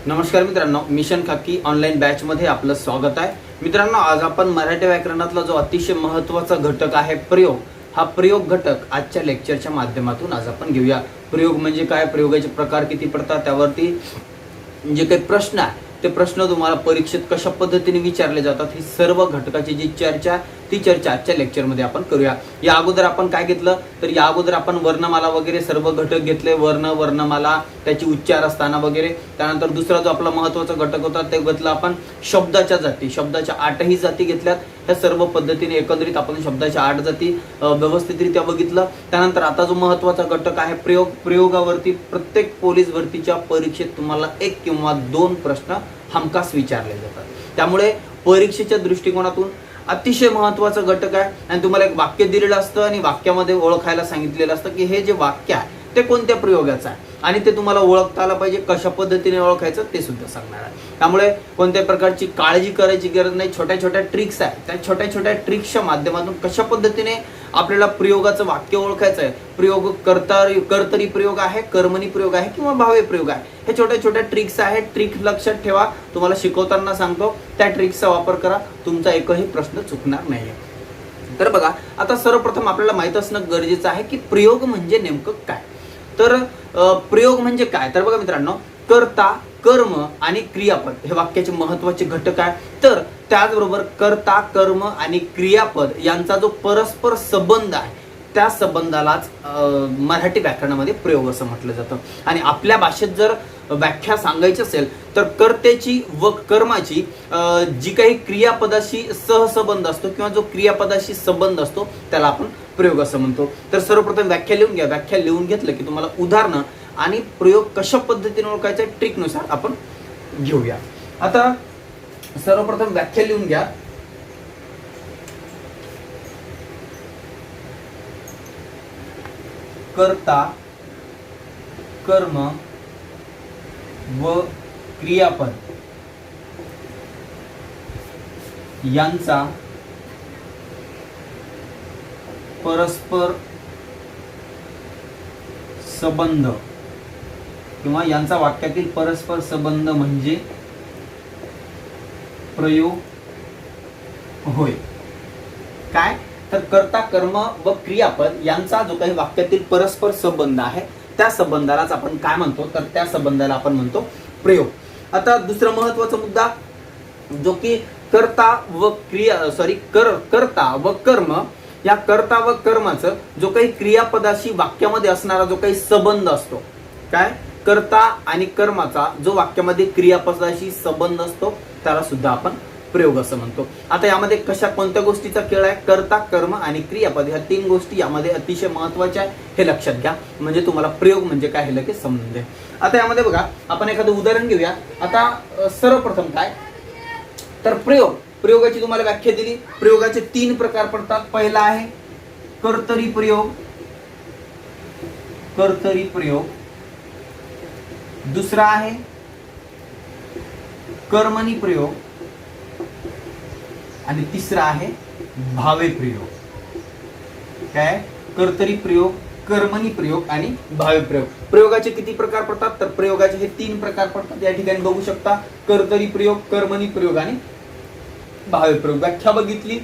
नमस्कार मित्रांनो, मिशन खाकी ऑनलाईन बॅच मध्ये आपलं स्वागत आहे. मित्रांनो, आज आपण मराठी व्याकरणातला जो अतिशय महत्त्वाचा घटक आहे प्रयोग, हा प्रयोग घटक आजच्या लेक्चरच्या माध्यमातून आज आपण घेऊया. प्रयोग म्हणजे काय, प्रयोगाचे प्रकार किती पडतात, त्यावरती जे काही प्रश्न आहे ते प्रश्न तुम्हाला परीक्षेत कशा पद्धतीने विचारले जातात, ही सर्व घटकाची जी चर्चा आजच्या लेक्चरमध्ये आपण करूया. या अगोदर आपण काय घेतलं तर या अगोदर आपण वर्णमाला वगैरे सर्व घटक घेतले, वर्णमाला, त्याची उच्चार असताना वगैरे. त्यानंतर दुसरा जो आपला महत्त्वाचा घटक होता ते घेतला आपण शब्दाच्या जाती. शब्दाच्या 8ही जाती घेतल्यात. ह्या सर्व पद्धतीने एकंदरीत आपण शब्दाच्या 8 जाती व्यवस्थितरित्या बघितलं. त्यानंतर आता जो महत्त्वाचा घटक आहे प्रयोग, प्रयोगावरती प्रत्येक पोलीस भरतीच्या परीक्षेत तुम्हाला 1 किंवा 2 प्रश्न हमखास विचारले जातात. त्यामुळे परीक्षेच्या दृष्टिकोनातून अतिशय महत्त्वाचा घटक आहे. आणि तुम्हाला एक वाक्य दिलेलं असतं आणि वाक्यामध्ये ओळखायला सांगितलेलं असतं की हे जे वाक्य आहे ते कोणत्या प्रयोगाचं आहे आणि ते तुम्हाला ओळखता आलं पाहिजे. कशा पद्धतीने ओळखायचं ते सुद्धा सांगणार आहे. त्यामुळे कोणत्याही प्रकारची काळजी करायची गरज नाही. छोट्या छोट्या ट्रिक्स आहेत, त्या छोट्या छोट्या ट्रिक्सच्या माध्यमातून कशा पद्धतीने आपल्याला प्रयोगाचं वाक्य ओळखायचं आहे. प्रयोग कर्तरी प्रयोग आहे, कर्मणी प्रयोग आहे किंवा भावे प्रयोग आहे. हे छोट्या छोट्या ट्रिक्स आहेत. ट्रिक लक्षात ठेवा. तुम्हाला शिकवताना सांगतो त्या ट्रिक्सचा वापर करा. तुमचा एकही प्रश्न चुकणार नाही. तर बघा, आता सर्वप्रथम आपल्याला माहित असणं गरजेचं आहे की प्रयोग म्हणजे नेमकं काय. तर प्रयोग म्हणजे काय, तर बघा मित्रांनो, कर्ता, कर्म आणि क्रियापद हे वाक्याचे महत्त्वाचे घटक आहे. तर त्याचबरोबर कर्ता, कर्म आणि क्रियापद यांचा जो परस्पर संबंध आहे त्या संबंधालाच मराठी व्याकरणामध्ये प्रयोग असं म्हटलं जातं. आणि आपल्या भाषेत जर व्याख्या सांगायची असेल तर कर्त्याची व कर्माची जी काही क्रियापदाशी सहसंबंध असतो किंवा जो क्रियापदाशी संबंध असतो त्याला आपण प्रयोग असं म्हणतो. तर सर्वप्रथम व्याख्या लिहून घ्या. व्याख्या लिहून घेतलं की तुम्हाला उदाहरणं आणि प्रयोग कशा पद्धतीने ओळखायचं ट्रिकनुसार आपण घेऊया. आता सर्वप्रथम व्याख्या लिहून घ्या. कर्ता, कर्म व क्रियापद यांचा परस्पर संबंध किंवा यांचा वाक्यातील परस्पर संबंध म्हणजे प्रयोग होय. काय, तर कर्ता, कर्म व क्रियापद यांचा जो काही वाक्यातील परस्पर संबंध आहे त्या संबंधालाच आपण काय म्हणतो, तर त्या संबंधाला आपण म्हणतो प्रयोग. आता दुसरा महत्त्वाचा मुद्दा जो की कर्ता व कर्ता व कर्म, या कर्ता व कर्माचं जो काही क्रियापदाशी वाक्यामध्ये असणारा जो काही संबंध असतो, काय, कर्ता आणि कर्माचा जो वाक्यामध्ये क्रियापदाशी संबंध असतो त्याला सुद्धा आपण प्रयोग असं म्हणतो. आता यामध्ये कोणत्या गोष्टीचा खेळ आहे, कर्ता, कर्म आणि क्रियापद ह्या 3 गोष्टी यामध्ये अतिशय महत्त्वाच्या आहे. हे लक्षात घ्या, म्हणजे तुम्हाला प्रयोग म्हणजे काय हे लगेच समजून जाईल. आता यामध्ये बघा, आपण एखादं उदाहरण घेऊया. आता सर्वप्रथम काय, तर प्रयोगाची तुम्हाला व्याख्या दिली. प्रयोगाचे 3 प्रकार पडतात. पहिला आहे कर्तरी प्रयोग, दुसरा आहे कर्मणी प्रयोग आणि तिसरा आहे भावे प्रयोग. काय, कर्तरी प्रयोग, कर्मणी प्रयोग आणि भावे प्रयोग. प्रयोगाचे किती प्रकार पडतात, तर प्रयोगाचे हे 3 प्रकार पडतात. या ठिकाणी बघू शकता, कर्तरी प्रयोग, कर्मणी प्रयोग आणि भावे प्रयोग. व्याख्या बघितली,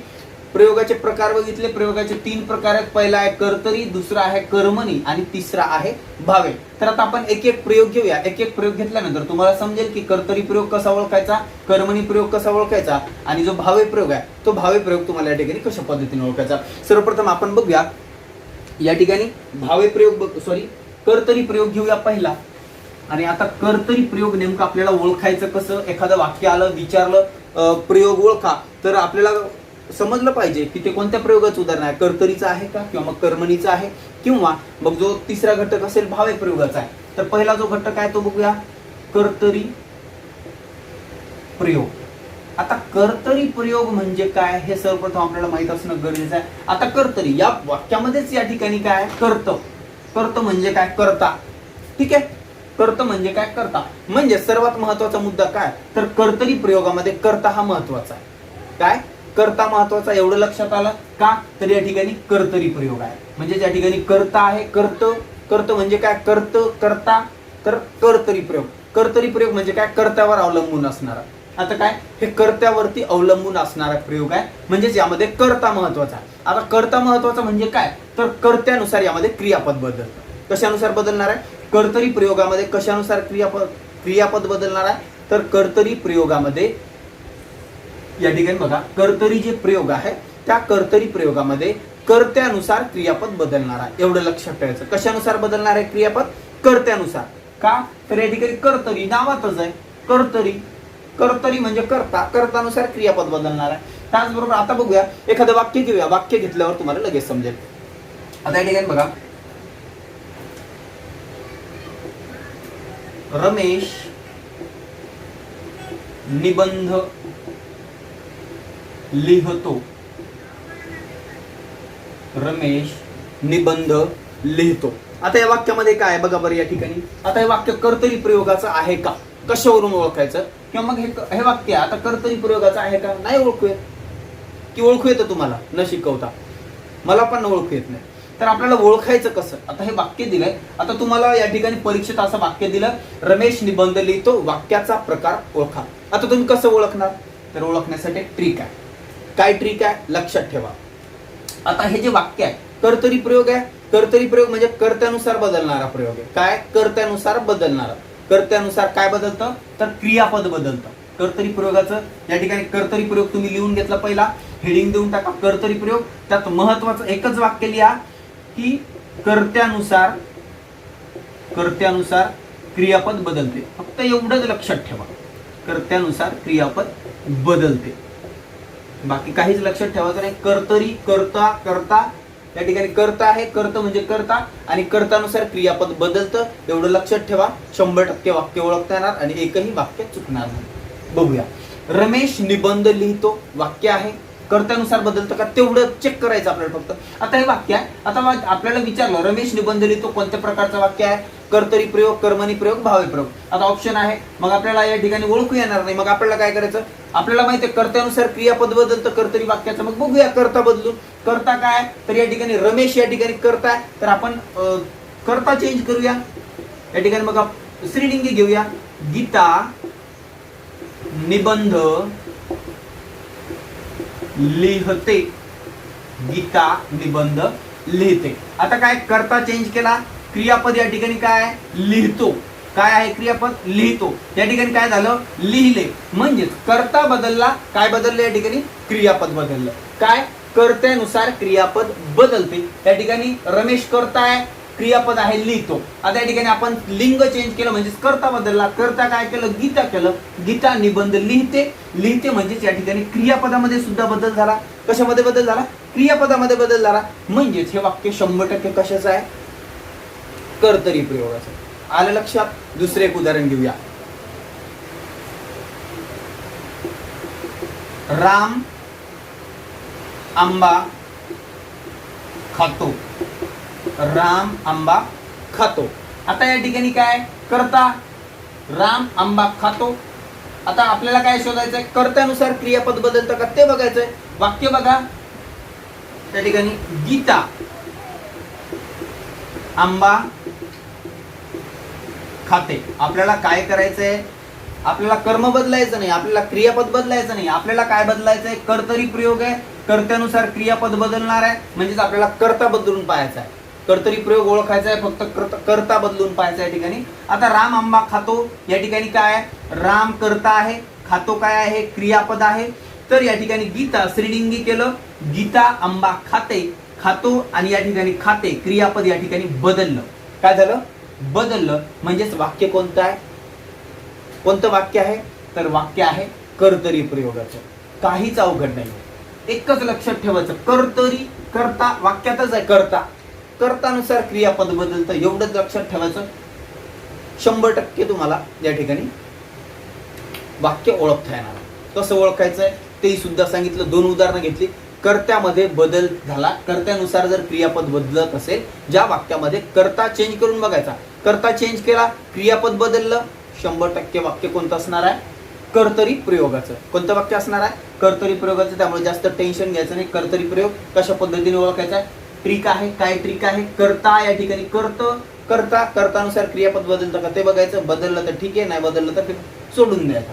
प्रयोगाचे प्रकार बघितले. प्रयोगाचे 3 प्रकार आहेत. पहिला आहे कर्तरी, दुसरा आहे कर्मणी आणि तिसरा आहे भावे. तर आता आपण एक एक प्रयोग घेऊया. एक एक प्रयोग घेतल्यानंतर तुम्हाला समजेल की कर्तरी प्रयोग कसा ओळखायचा, कर्मणी प्रयोग कसा ओळखायचा आणि जो भावे प्रयोग आहे तो भावे प्रयोग तुम्हाला या ठिकाणी कशा पद्धतीने ओळखायचा. सर्वप्रथम आपण बघूया या ठिकाणी कर्तरी प्रयोग घेऊया पहिला. आणि आता कर्तरी प्रयोग नेमकं आपल्याला ओळखायचं कसं. एखादं वाक्य आलं, विचारलं प्रयोग ओळखा, तर आपल्याला समजलं पाहिजे की ते कोणत्या प्रयोगाचं उदाहरण आहे, कर्तरीचं आहे का किंवा मग कर्मणीचं आहे किंवा मग जो तिसरा घटक असेल भावे प्रयोगाचा आहे. तर पहिला जो घटक आहे तो बघूया, कर्तरी प्रयोग. आता कर्तरी प्रयोग म्हणजे काय हे सर्वप्रथम आपल्याला माहित असणं गरजेचं आहे. आता कर्तरी या वाक्यामध्येच या ठिकाणी काय, कर्त म्हणजे काय, कर्ता. ठीक आहे, कर्त म्हणजे काय, कर्ता. म्हणजे सर्वात महत्वाचा मुद्दा काय, तर कर्तरी प्रयोगामध्ये कर्ता हा महत्वाचा आहे. काय, कर्ता महत्वाचा, एवढं लक्षात आलं का. तर या ठिकाणी कर्तरी प्रयोग आहे, म्हणजे या ठिकाणी कर्ता आहे. कर्त म्हणजे काय, कर्ता, तर कर्तरी प्रयोग. कर्तरी प्रयोग म्हणजे काय, कर्त्यावर अवलंबून असणारा. आता काय, हे कर्त्यावरती अवलंबून असणारा प्रयोग आहे, म्हणजेच यामध्ये कर्ता महत्वाचा. आता कर्ता महत्वाचा म्हणजे काय, तर कर्त्यानुसार यामध्ये क्रियापद बदलतं. कशानुसार बदलणार आहे, कर्तरी प्रयोगामध्ये कशानुसार क्रियापद बदलणार आहे, तर कर्तरी प्रयोगामध्ये या ठिकाणी बघा, कर्तरी जे प्रयोग आहे त्या कर्तरी प्रयोगामध्ये कर्त्यानुसार क्रियापद बदलणार आहे. एवढं लक्षात ठेवायचं. कशानुसार बदलणार आहे क्रियापद, कर्त्यानुसार. का, तर या ठिकाणी कर्तरी नावातच आहे, कर्तरी. कर्तरी म्हणजे कर्ता, कर्तानुसार क्रियापद बदलणार आहे. त्याचबरोबर आता बघूया, एखादं वाक्य घेऊया. वाक्य घेतल्यावर तुम्हाला लगेच समजेल. आता या ठिकाणी बघा, रमेश निबंध लिहतो. रमेश निबंध लिहितो. आता या वाक्यामध्ये काय आहे बघा बरं या ठिकाणी. आता हे वाक्य कर्तरी प्रयोगाचं आहे का, कशावरून ओळखायचं, किंवा मग हे वाक्य आता कर्तरी प्रयोगाचं आहे का, नाही ओळखू येत, की ओळखू येतं तुम्हाला न शिकवता, मला पण ओळखू येत नाही. तर आपल्याला ओळखायचं कसं, आता हे वाक्य दिलंय. आता तुम्हाला या ठिकाणी परीक्षेत असं वाक्य दिलं, रमेश निबंध लिहितो, वाक्याचा प्रकार ओळखा. आता तुम्ही कसं ओळखणार, तर ओळखण्यासाठी ट्रिक आहे. काय ट्रिक आहे, लक्षात ठेवा. आता हे जे वाक्य आहे कर्तरी प्रयोग आहे. कर्तरी प्रयोग म्हणजे कर्त्यानुसार बदलणारा प्रयोग आहे. काय, कर्त्यानुसार बदलणारा. कर्त्यानुसार काय बदलतं, तर क्रियापद बदलतं. कर्तरी प्रयोगाचं या ठिकाणी कर्तरी प्रयोग तुम्ही लिहून घेतला, पहिला हेडिंग देऊन टाका कर्तरी प्रयोग. त्यात महत्वाचं एकच वाक्य लिहा की कर्त्यानुसार क्रियापद बदलते. फक्त एवढंच लक्षात ठेवा, कर्त्यानुसार क्रियापद बदलते, बाकी काहीच लक्षात ठेवायचं नाही. कर्तरी, कर्ता या ठिकाणी कर्ता आहे, कर्त म्हणजे कर्ता, आणि कर्तानुसार क्रियापद बदलतं. एवढं लक्षात ठेवा. 100% वाक्य ओळखता येणार आणि एकही वाक्य चुकणार नाही. बघूया, रमेश निबंध लिहितो वाक्य आहे, कर्त्यानुसार बदलतं का तेवढं चेक करायचं आपल्याला फक्त. आता हे वाक्य आहे. आता आपल्याला विचारलं रमेश निबंध लिहितो कोणत्या प्रकारचं वाक्य आहे, कर्तरी प्रयोग, कर्मणी प्रयोग, भावी प्रयोग. आता ऑप्शन आहे, मग आपल्याला या ठिकाणी ओळखू येणार नाही. मग आपल्याला काय करायचं, आपल्याला माहिती आहे कर्त्यानुसार क्रियापद बदलतं कर्तरी वाक्याचं. मग बघूया कर्ता बदलून. कर्ता काय, तर या ठिकाणी रमेश या ठिकाणी कर्ता आहे, तर आपण कर्ता चेंज करूया. या ठिकाणी मग स्त्रीलिंगी घेऊया, गीता निबंध लिहते. गीता निबंध लिहिते. आता काय, कर्ता चेंज केला, क्रियापद या ठिकाणी काय, लिहितो. काय आहे क्रियापद, लिहितो. या ठिकाणी काय झालं, लिहिले. म्हणजेच कर्ता बदलला, काय बदललं या ठिकाणी, क्रियापद बदललं. काय, कर्त्यानुसार क्रियापद बदलते. या ठिकाणी रमेश कर्ता आहे, क्रियापद आहे लिहितो. आता या ठिकाणी आपण लिंग चेंज केलं, म्हणजेच कर्ता बदलला. कर्ता काय केलं, गीता केलं. गीता निबंध लिहिते. लिहिते म्हणजेच या ठिकाणी क्रियापदामध्ये सुद्धा बदल झाला. कशामध्ये बदल झाला, क्रियापदामध्ये बदल झाला. म्हणजेच हे वाक्य 100% कशाचं आहे, कर्तरी प्रयोगाचं. आलं लक्षात. दुसरे एक उदाहरण घेऊया. राम आंबा खातो. राम आंबा खातो. आता या ठिकाणी काय, कर्ता राम आंबा खातो. आता आपल्याला काय शोधायचंय, कर्त्यानुसार क्रियापद बदलतं का ते बघायचंय. वाक्य बघा, त्या ठिकाणी गीता आंबा खाते. आपल्याला काय करायचंय, आपल्याला कर्म बदलायचं नाही, आपल्याला क्रियापद बदलायचं नाही. आपल्याला काय बदलायचंय, कर्तरी प्रयोग आहे, कर्त्यानुसार क्रियापद बदलणार आहे. म्हणजेच आपल्याला कर्ता बदलून पाहायचा आहे. कर्तरी प्रयोग ओळखायचा आहे, फक्त कर्ता बदलून पाहायचा या ठिकाणी. आता राम आंबा खातो, या ठिकाणी काय आहे, राम कर्ता आहे, खातो काय आहे, क्रियापद आहे. तर या ठिकाणी गीता स्त्रीलिंगी केलं, गीता आंबा खाते, खातो, आणि या ठिकाणी खाते क्रियापद या ठिकाणी बदललं. काय झालं, बदललं. म्हणजेच वाक्य कोणतं आहे, कोणतं वाक्य आहे, तर वाक्य आहे कर्तरी प्रयोगाचं. काहीच अवघड नाही, एकच लक्षात ठेवायचं, कर्तरी कर्ता वाक्यातच आहे. कर्ता, कर्तानुसार क्रियापद बदलतं, एवढंच लक्षात ठेवायचं. 100% तुम्हाला या ठिकाणी वाक्य ओळखता येणार. कसं ओळखायचंय ते सुद्धा सांगितलं. 2 उदाहरणं घेतली. कर्त्यामध्ये बदल झाला, कर्त्यानुसार जर क्रियापद बदलत असेल, ज्या वाक्यामध्ये कर्ता चेंज करून बघायचा. कर्ता चेंज केला, क्रियापद बदललं, 100% वाक्य कोणतं असणार आहे, कर्तरी प्रयोगाचं. कोणतं वाक्य असणार आहे, कर्तरी प्रयोगाचं. त्यामुळे जास्त टेन्शन घ्यायचं नाही. कर्तरी प्रयोग कशा पद्धतीने ओळखायचा, ट्रिक आहे. काय ट्रिक आहे, कर्ता या ठिकाणी कर्त, करता कर्तानुसार क्रियापद बदलतं का ते बघायचं. बदललं तर ठीक आहे, नाही बदललं तर सोडून द्यायचा.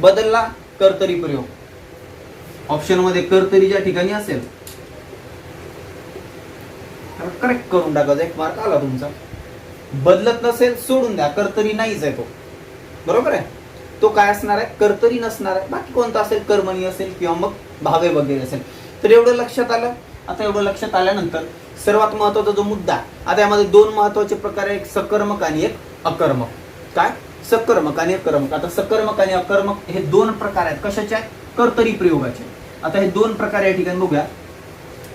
बदलला कर्तरी प्रयोग. ऑप्शन मध्ये कर्तरी ज्या ठिकाणी असेल करेक्ट करून टाकायचं, एक मार्क आला तुमचा. बदलत नसेल सोडून द्या, कर्तरी नाहीच आहे तो. बरोबर आहे, तो काय असणार आहे, कर्तरी नसणार आहे. बाकी कोणता असेल, कर्मणी असेल किंवा मग भावे वगैरे असेल. तर एवढं लक्षात आलं. आता एवढं लक्षात आल्यानंतर सर्वात महत्वाचा जो मुद्दा, आता यामध्ये दोन महत्वाचे प्रकार आहे, एक सकर्मक आणि एक अकर्मक. काय, सकर्मक आणि अकर्मक. आता सकर्मक आणि अकर्मक हे दोन प्रकार आहेत. कशाचे आहेत, कर्तरी प्रयोगाचे. आता हे दोन प्रकार या ठिकाणी बघूया.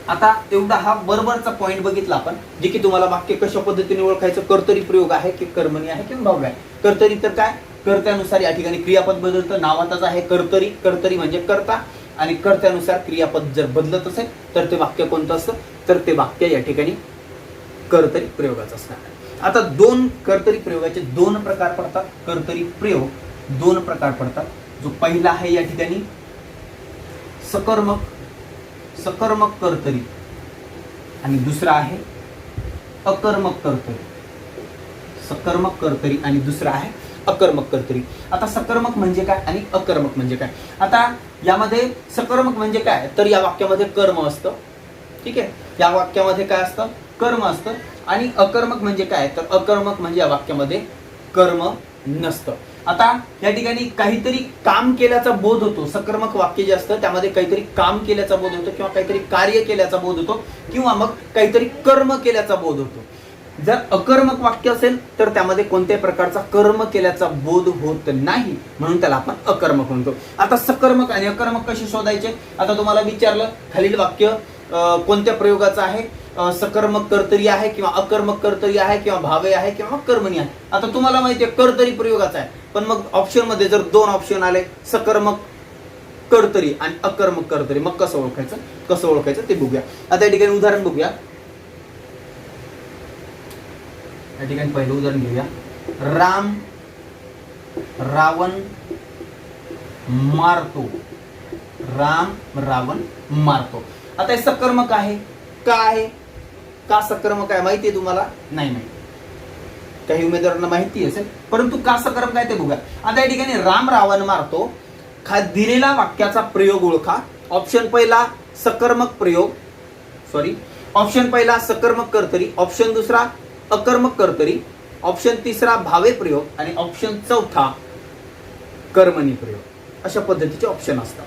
आता एवढा हा बरोबरचा पॉईंट बघितला आपण, जे की तुम्हाला वाक्य कशा पद्धतीने ओळखायचं, कर्तरी प्रयोग आहे की कर्मणी आहे किंवा भाव्य आहे. कर्तरी तर काय, कर्त्यानुसार या ठिकाणी क्रियापद बदलतं. नावातच आहे कर्तरी. कर्तरी म्हणजे कर्ता, आणि कर्त्यानुसार क्रियापद जर बदलत असेल तर ते वाक्य कोणतं असतं, तर ते वाक्य या ठिकाणी कर्तरी प्रयोगाचं असणार आहे. आता दोन कर्तरी प्रयोगाचे दोन प्रकार पडतात. कर्तरी प्रयोग दोन प्रकार पडतात. जो पहिला आहे या ठिकाणी सकर्मक, सकर्मक कर्तरी, आणि दुसरा आहे अकर्मक कर्तरी. सकर्मक कर्तरी आणि दुसरा आहे अकर्मक कर्तरी. आता सकर्मक म्हणजे काय आणि अकर्मक म्हणजे काय. आता यामध्ये सकर्मक म्हणजे काय, तर या वाक्यामध्ये कर्म असतं. ठीक आहे, या वाक्यामध्ये काय असतं, कर्म असतं. आणि अकर्मक म्हणजे काय, तर अकर्मक म्हणजे या वाक्यामध्ये कर्म नसतं. आता या ठिकाणी काहीतरी काम केल्याचा बोध होतो. सकर्मक वाक्य जे असतं त्यामध्ये काहीतरी काम केल्याचा बोध होतो, किंवा काहीतरी कार्य केल्याचा बोध होतो, किंवा मग काहीतरी कर्म केल्याचा बोध होतो. जर अकर्मक वाक्य असेल तर त्यामध्ये कोणत्याही प्रकारचा कर्म केल्याचा बोध होत नाही, म्हणून त्याला आपण अकर्मक म्हणतो. आता सकर्मक आणि अकर्मक कसे शोधायचे. आता तुम्हाला विचारलं खालील वाक्य कोणत्या प्रयोगाचं आहे, सकर्मक कर्तरी आहे किंवा अकर्मक कर्तरी आहे किंवा भावे आहे किंवा कर्मणी आहे. आता तुम्हाला माहिती आहे कर्तरी प्रयोगाचा आहे, पण मग ऑप्शन मध्ये जर दोन ऑप्शन आले, सकर्मक कर्तरी आणि अकर्मक कर्तरी, मग कसं ओळखायचं ते बघूया. आता या ठिकाणी उदाहरण बघूया. या ठिकाणी पहिलं उदाहरण घेऊया. राम रावण मारतो. राम रावण मारतो. आता हे सकर्मक आहे का, आहे का सकर्मक आहे माहिती आहे तुम्हाला, नाही माहिती. काही उमेदवारांना माहिती असेल, परंतु का सकर्मक आहे ते बघूया. आता या ठिकाणी राम रावण मारतो, दिलेला वाक्याचा प्रयोग ओळखा. ऑप्शन पहिला सकर्मक प्रयोग, ऑप्शन पहिला सकर्मक कर्तरी, ऑप्शन दुसरा अकर्मक कर्तरी, ऑप्शन तिसरा भावे प्रयोग, आणि ऑप्शन चौथा कर्मणी प्रयोग. अशा पद्धतीचे ऑप्शन असतात.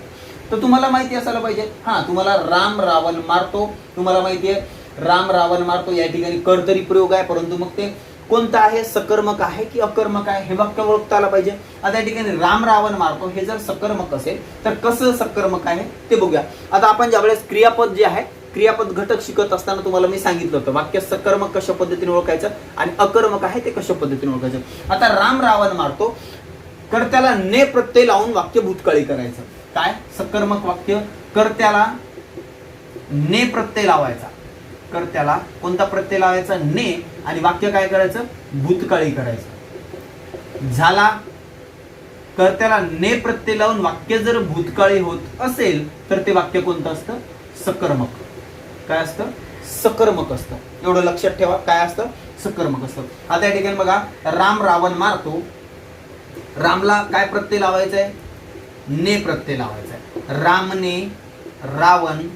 तर तुम्हाला माहिती असायला पाहिजे, तुम्हाला राम रावण मारतो, तुम्हाला माहिती आहे राम रावण मारतो या ठिकाणी कर्तरी प्रयोग आहे, परंतु मग ते कोणतं आहे, सकर्मक आहे की अकर्मक आहे हे वाक्य ओळखता आलं पाहिजे. आता या ठिकाणी राम रावण मारतो हे जर सकर्मक असेल तर कसं सकर्मक आहे ते बघूया. आता आपण ज्यावेळेस क्रियापद जे आहे, क्रियापद घटक शिकत असताना तुम्हाला मी सांगितलं होतं वाक्य सकर्मक कशा पद्धतीने ओळखायचं आणि अकर्मक आहे ते कशा पद्धतीने ओळखायचं. आता राम रावण मारतो, कर्त्याला ने प्रत्यय लावून वाक्य भूतकाळी करायचं. काय, सकर्मक वाक्य कर्त्याला ने प्रत्यय लावायचा. कर्त्याला कोणता प्रत्यय लावायचा, ने, आणि वाक्य काय करायचं, भूतकाळी करायचं. झाला, कर्त्याला ने प्रत्यय लावून वाक्य जर भूतकाळी होत असेल तर ते वाक्य कोणतं असतं, सकर्मक. काय असतं, सकर्मक असतं. एवढं लक्षात ठेवा, काय असतं, सकर्मक असतं. आता या ठिकाणी बघा, राम रावण मारतो, रामला काय प्रत्यय लावायचा आहे, ने प्रत्यय लावायचा आहे. रामने रावण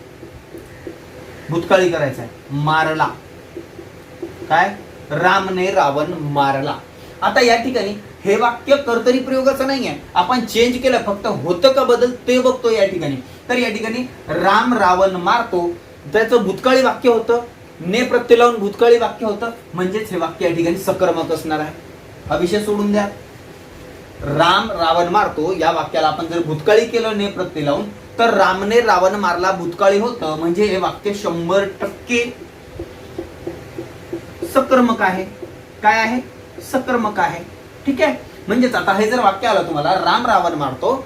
भूतकाळी करायचा आहे, मारला. काय, रामने रावण मारला. आता या ठिकाणी हे वाक्य कर्तरी प्रयोगाचं नाही आहे, आपण चेंज केलं, फक्त होतं का बदल ते बघतो या ठिकाणी. तर या ठिकाणी राम रावण मारतो त्याचं भूतकाळी वाक्य होतं, ने प्रत्यय लावून भूतकाळी वाक्य होतं, म्हणजेच हे वाक्य या ठिकाणी सकर्मक असणार आहे. हा विषय सोडून द्या. राम रावण मारतो या वाक्याला आपण जर भूतकाळी केलं ने प्रत्यय लावून, तर रामने रावण मारला भूतकाळी होतं, म्हणजे हे वाक्य 100% सकर्मक आहे. काय आहे, सकर्मक आहे. ठीक आहे, म्हणजेच आता हे जर वाक्य आलं तुम्हाला, राम रावण मारतो,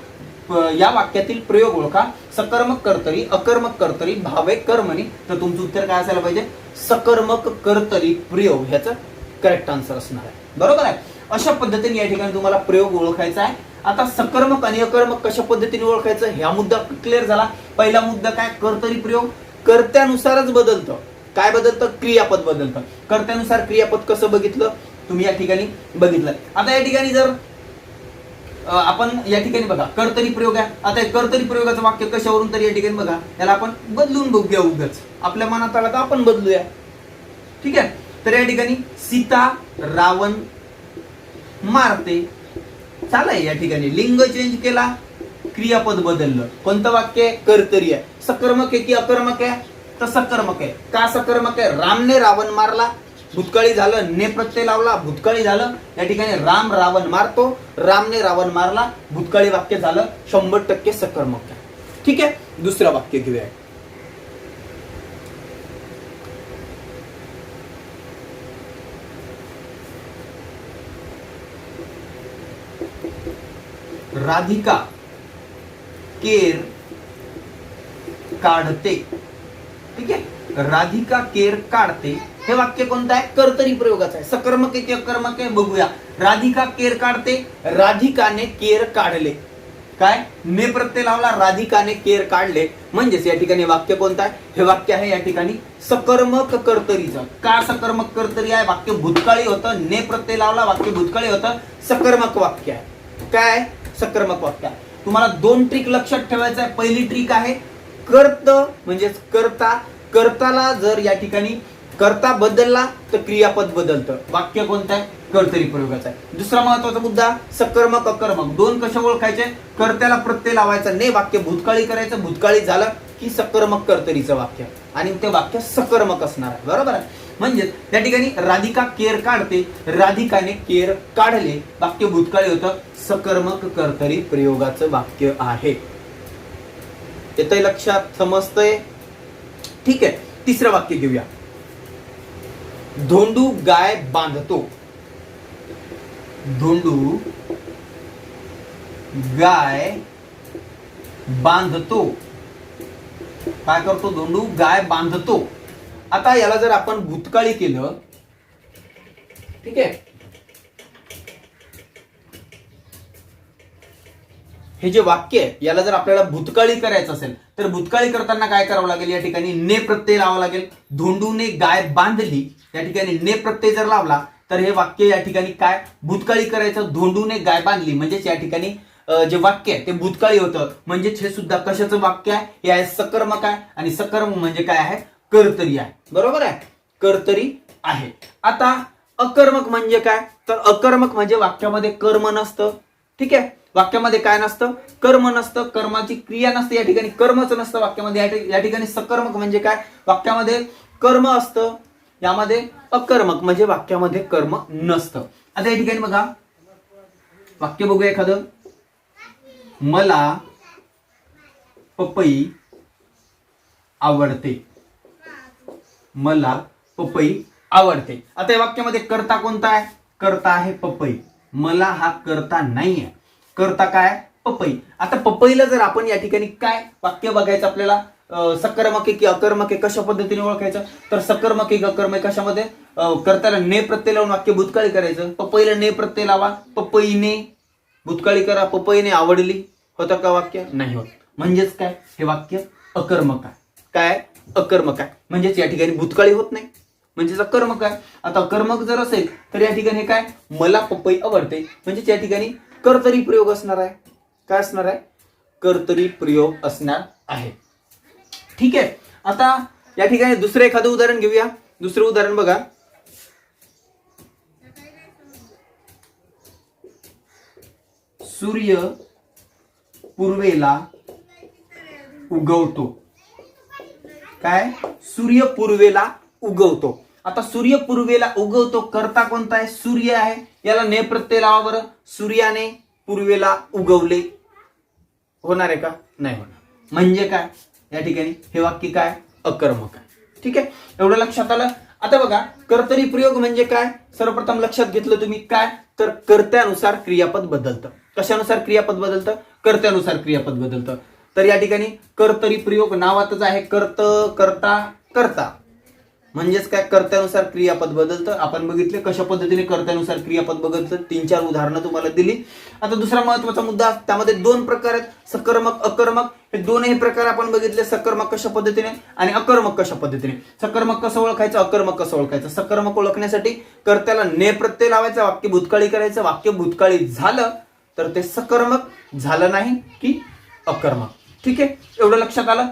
या वाक्यातील प्रयोग ओळखा, सकर्मक कर्तरी, अकर्मक कर्तरी, भावे कर्मणी, तर तुमचं उत्तर काय असायला पाहिजे, सकर्मक कर्तरी प्रयोग, ह्याचं करेक्ट आन्सर असणार आहे. बरोबर आहे. अशा पद्धतीने या ठिकाणी तुम्हाला प्रयोग ओळखायचा आहे. आता सकर्मक आणि अकर्मक कशा पद्धतीने ओळखायचं, ह्या मुद्दा क्लिअर झाला. पहिला मुद्दा काय, कर्तरी प्रयोग कर्त्यानुसारच बदलतं. काय बदलतं? क्रियापद बदलतं. कर्त्यानुसार क्रियापद कसं बघितलं तुम्ही या ठिकाणी बघितलं. आता या ठिकाणी जर आपण या ठिकाणी बघा कर्तरी प्रयोग आहे. आता कर्तरी प्रयोगाचं वाक्य कशावरून तरी या ठिकाणी बघा याला आपण बदलून बघूया. उगाच आपल्या मनात आला तर आपण बदलूया. ठीक आहे. तर या ठिकाणी सीता रावण मारते चालय. या ठिकाणी लिंग चेंज केला, क्रियापद बदललं. कोणतं वाक्य आहे? कर्तरी आहे. सकर्मक आहे की अकर्मक आहे? तर सकर्मक आहे. का सकर्मक आहे? रामने रावण मारला, भूतकाळी झालं, ने प्रत्यय लावला, भूतकाळी झालं. या ठिकाणी राम रावण मारतो, रामने रावण मारला, भूतकाळी वाक्य झालं. 100% सकर्मक आहे. ठीक आहे. दुसरं वाक्य घेऊया. राधिका केर काढते. ठीक आहे. राधिका केर काढते हे वाक्य कोणतं आहे? कर्तरी प्रयोगाचं आहे. सकर्मक आहे की अकर्मक आहे बघूया. राधिका केर काढते, राधिकाने केर काढले. काय? ने प्रत्यय लावला, राधिकाने केर काढले. म्हणजेच या ठिकाणी वाक्य कोणतं आहे? हे वाक्य आहे या ठिकाणी सकर्मक कर्तरीचं. का सकर्मक कर्तरी आहे? वाक्य भूतकाळी होतं, ने प्रत्यय लावला, वाक्य भूतकाळी होतं, सकर्मक वाक्य आहे. काय? सकर्मक वाक्य. तुम्हाला 2 ट्रिक लक्षात ठेवायचं आहे. पहिली ट्रिक आहे कर्त म्हणजेच कर्ता. कर्ताला जर या ठिकाणी कर्ता बदलला तर क्रियापद बदलतं. वाक्य कोणतं आहे? कर्तरी प्रयोगाचं आहे. दुसरा महत्वाचा मुद्दा सकर्मक अकर्मक. 2 कशा ओळखायचे? कर्त्याला प्रत्यय लावायचा, ने वाक्य भूतकाळी करायचं, भूतकाळी झालं की सकर्मक कर्तरीचं वाक्य आणि ते वाक्य सकर्मक असणार आहे. बरोबर आहे. म्हणजे या ठिकाणी राधिका केर काढते, राधिकाने केर काढले, वाक्य भूतकाळी होतं, सकर्मक कर्तरी प्रयोगाचं वाक्य आहे. येतंय लक्षात? समजतंय? ठीक आहे. तिसरं वाक्य घेऊया. धोंडू गाय बांधतो. धोंडू गाय बांधतो. काय करतो? धोंडू गाय बांधतो. आता याला जर आपण भूतकाळी केलं, ठीक आहे, हे जे वाक्य आहे याला जर आपल्याला भूतकाळी करायचं असेल तर भूतकाळी करताना काय करावं लागेल? या ठिकाणी ने प्रत्यय लावावा लागेल. धोंडूने गाय बांधली, या ठिकाणी ने प्रत्यय जर लावला तर हे वाक्य या ठिकाणी काय? भूतकाळी करायचं. धोंडूने गाय बांधली म्हणजेच या ठिकाणी जे वाक्य आहे ते भूतकाळी होतं. म्हणजेच हे सुद्धा कशाचं वाक्य आहे? हे आहे सकर्मक आहे. आणि सकर्मक म्हणजे काय आहे? कर्तरी आहे. बरोबर आहे. कर्तरी आहे. आता अकर्मक म्हणजे काय? तर अकर्मक म्हणजे वाक्यामध्ये कर्म नसतं. ठीक आहे. वाक्यामध्ये काय नसतं? कर्म नसतं, कर्माची क्रिया नसते. या ठिकाणी कर्मच नसतं वाक्यामध्ये. या ठिकाणी सकर्मक म्हणजे काय? वाक्यामध्ये कर्म असतं. यामध्ये अकर्मक म्हणजे वाक्यामध्ये कर्म नसतं. आता या ठिकाणी बघा वाक्य बघूया एखादं. मला पपई आवडते. मला पपई आवडते. आता या वाक्यामध्ये कर्ता कोणता आहे? कर्ता आहे पपई. मला हा कर्ता नाहीये. कर्ता काय? पपई. आता पपईला जर आपण या ठिकाणी काय वाक्य बघायचं आपल्याला? सकर्मक आहे की अकर्मक आहे कशा पद्धतीने ओळखायचं? तर सकर्मक आहे की अकर्मक कशामध्ये? कर्त्याला ने प्रत्यय लावून वाक्य भूतकाळी करायचं. पपईला ने प्रत्यय लावा, पपईने भूतकाळी करा, पपईने आवडली. होतं का वाक्य? नाही होत. म्हणजेच काय? हे वाक्य अकर्मक आहे. काय? अकर्मक आहे. म्हणजेच या ठिकाणी भूतकाळी होत नाही, म्हणजेच अकर्मक आहे. आता कर्मक जर असेल तर या ठिकाणी काय? मला पपई आवडते म्हणजेच या ठिकाणी कर्तरी प्रयोग असणार आहे. काय असणार आहे? कर्तरी प्रयोग असणार आहे. ठीक आहे. आता या ठिकाणी दुसरं एखादं उदाहरण घेऊया. दुसरं उदाहरण बघा. सूर्य पूर्वेला उगवतो. काय? सूर्य पूर्वेला उगवतो. आता सूर्य पूर्वेला उगवतो, कर्ता कोणता आहे? सूर्य आहे. याला ने प्रत्यय लावा बरं. सूर्याने पूर्वेला उगवले. होणार आहे का? नाही होणार. म्हणजे काय? या ठिकाणी हे वाक्य काय? अकर्मक आहे. ठीक आहे. एवढं लक्षात आलं. आता बघा कर्तरी प्रयोग म्हणजे काय? सर्वप्रथम लक्षात घेतलं तुम्ही काय? तर कर्त्यानुसार क्रियापद बदलतं. कशानुसार क्रियापद बदलतं? कर्त्यानुसार क्रियापद बदलतं. तर या ठिकाणी कर्तरी प्रयोग नावातच आहे. कर्त, कर्ता, कर्ता. म्हणजेच काय, कर्त्यानुसार क्रियापद बदलतं. आपण बघितले कशा पद्धतीने कर्त्यानुसार क्रियापद बदलतं, 3-4 उदाहरणं तुम्हाला दिली. आता दुसरा महत्वाचा मुद्दा, त्यामध्ये 2 प्रकार आहेत, सकर्मक अकर्मक. हे दोनही प्रकार आपण बघितले, सकर्मक कशा पद्धतीने आणि अकर्मक कशा पद्धतीने. सकर्मक कसं ओळखायचं, अकर्मक कसं ओळखायचं. सकर्मक ओळखण्यासाठी कर्त्याला ने प्रत्यय लावायचा, वाक्य भूतकाळी करायचं. वाक्य भूतकाळी झालं तर ते सकर्मक, झालं नाही की अकर्मक. ठीक आहे, एवढं लक्षात आलं.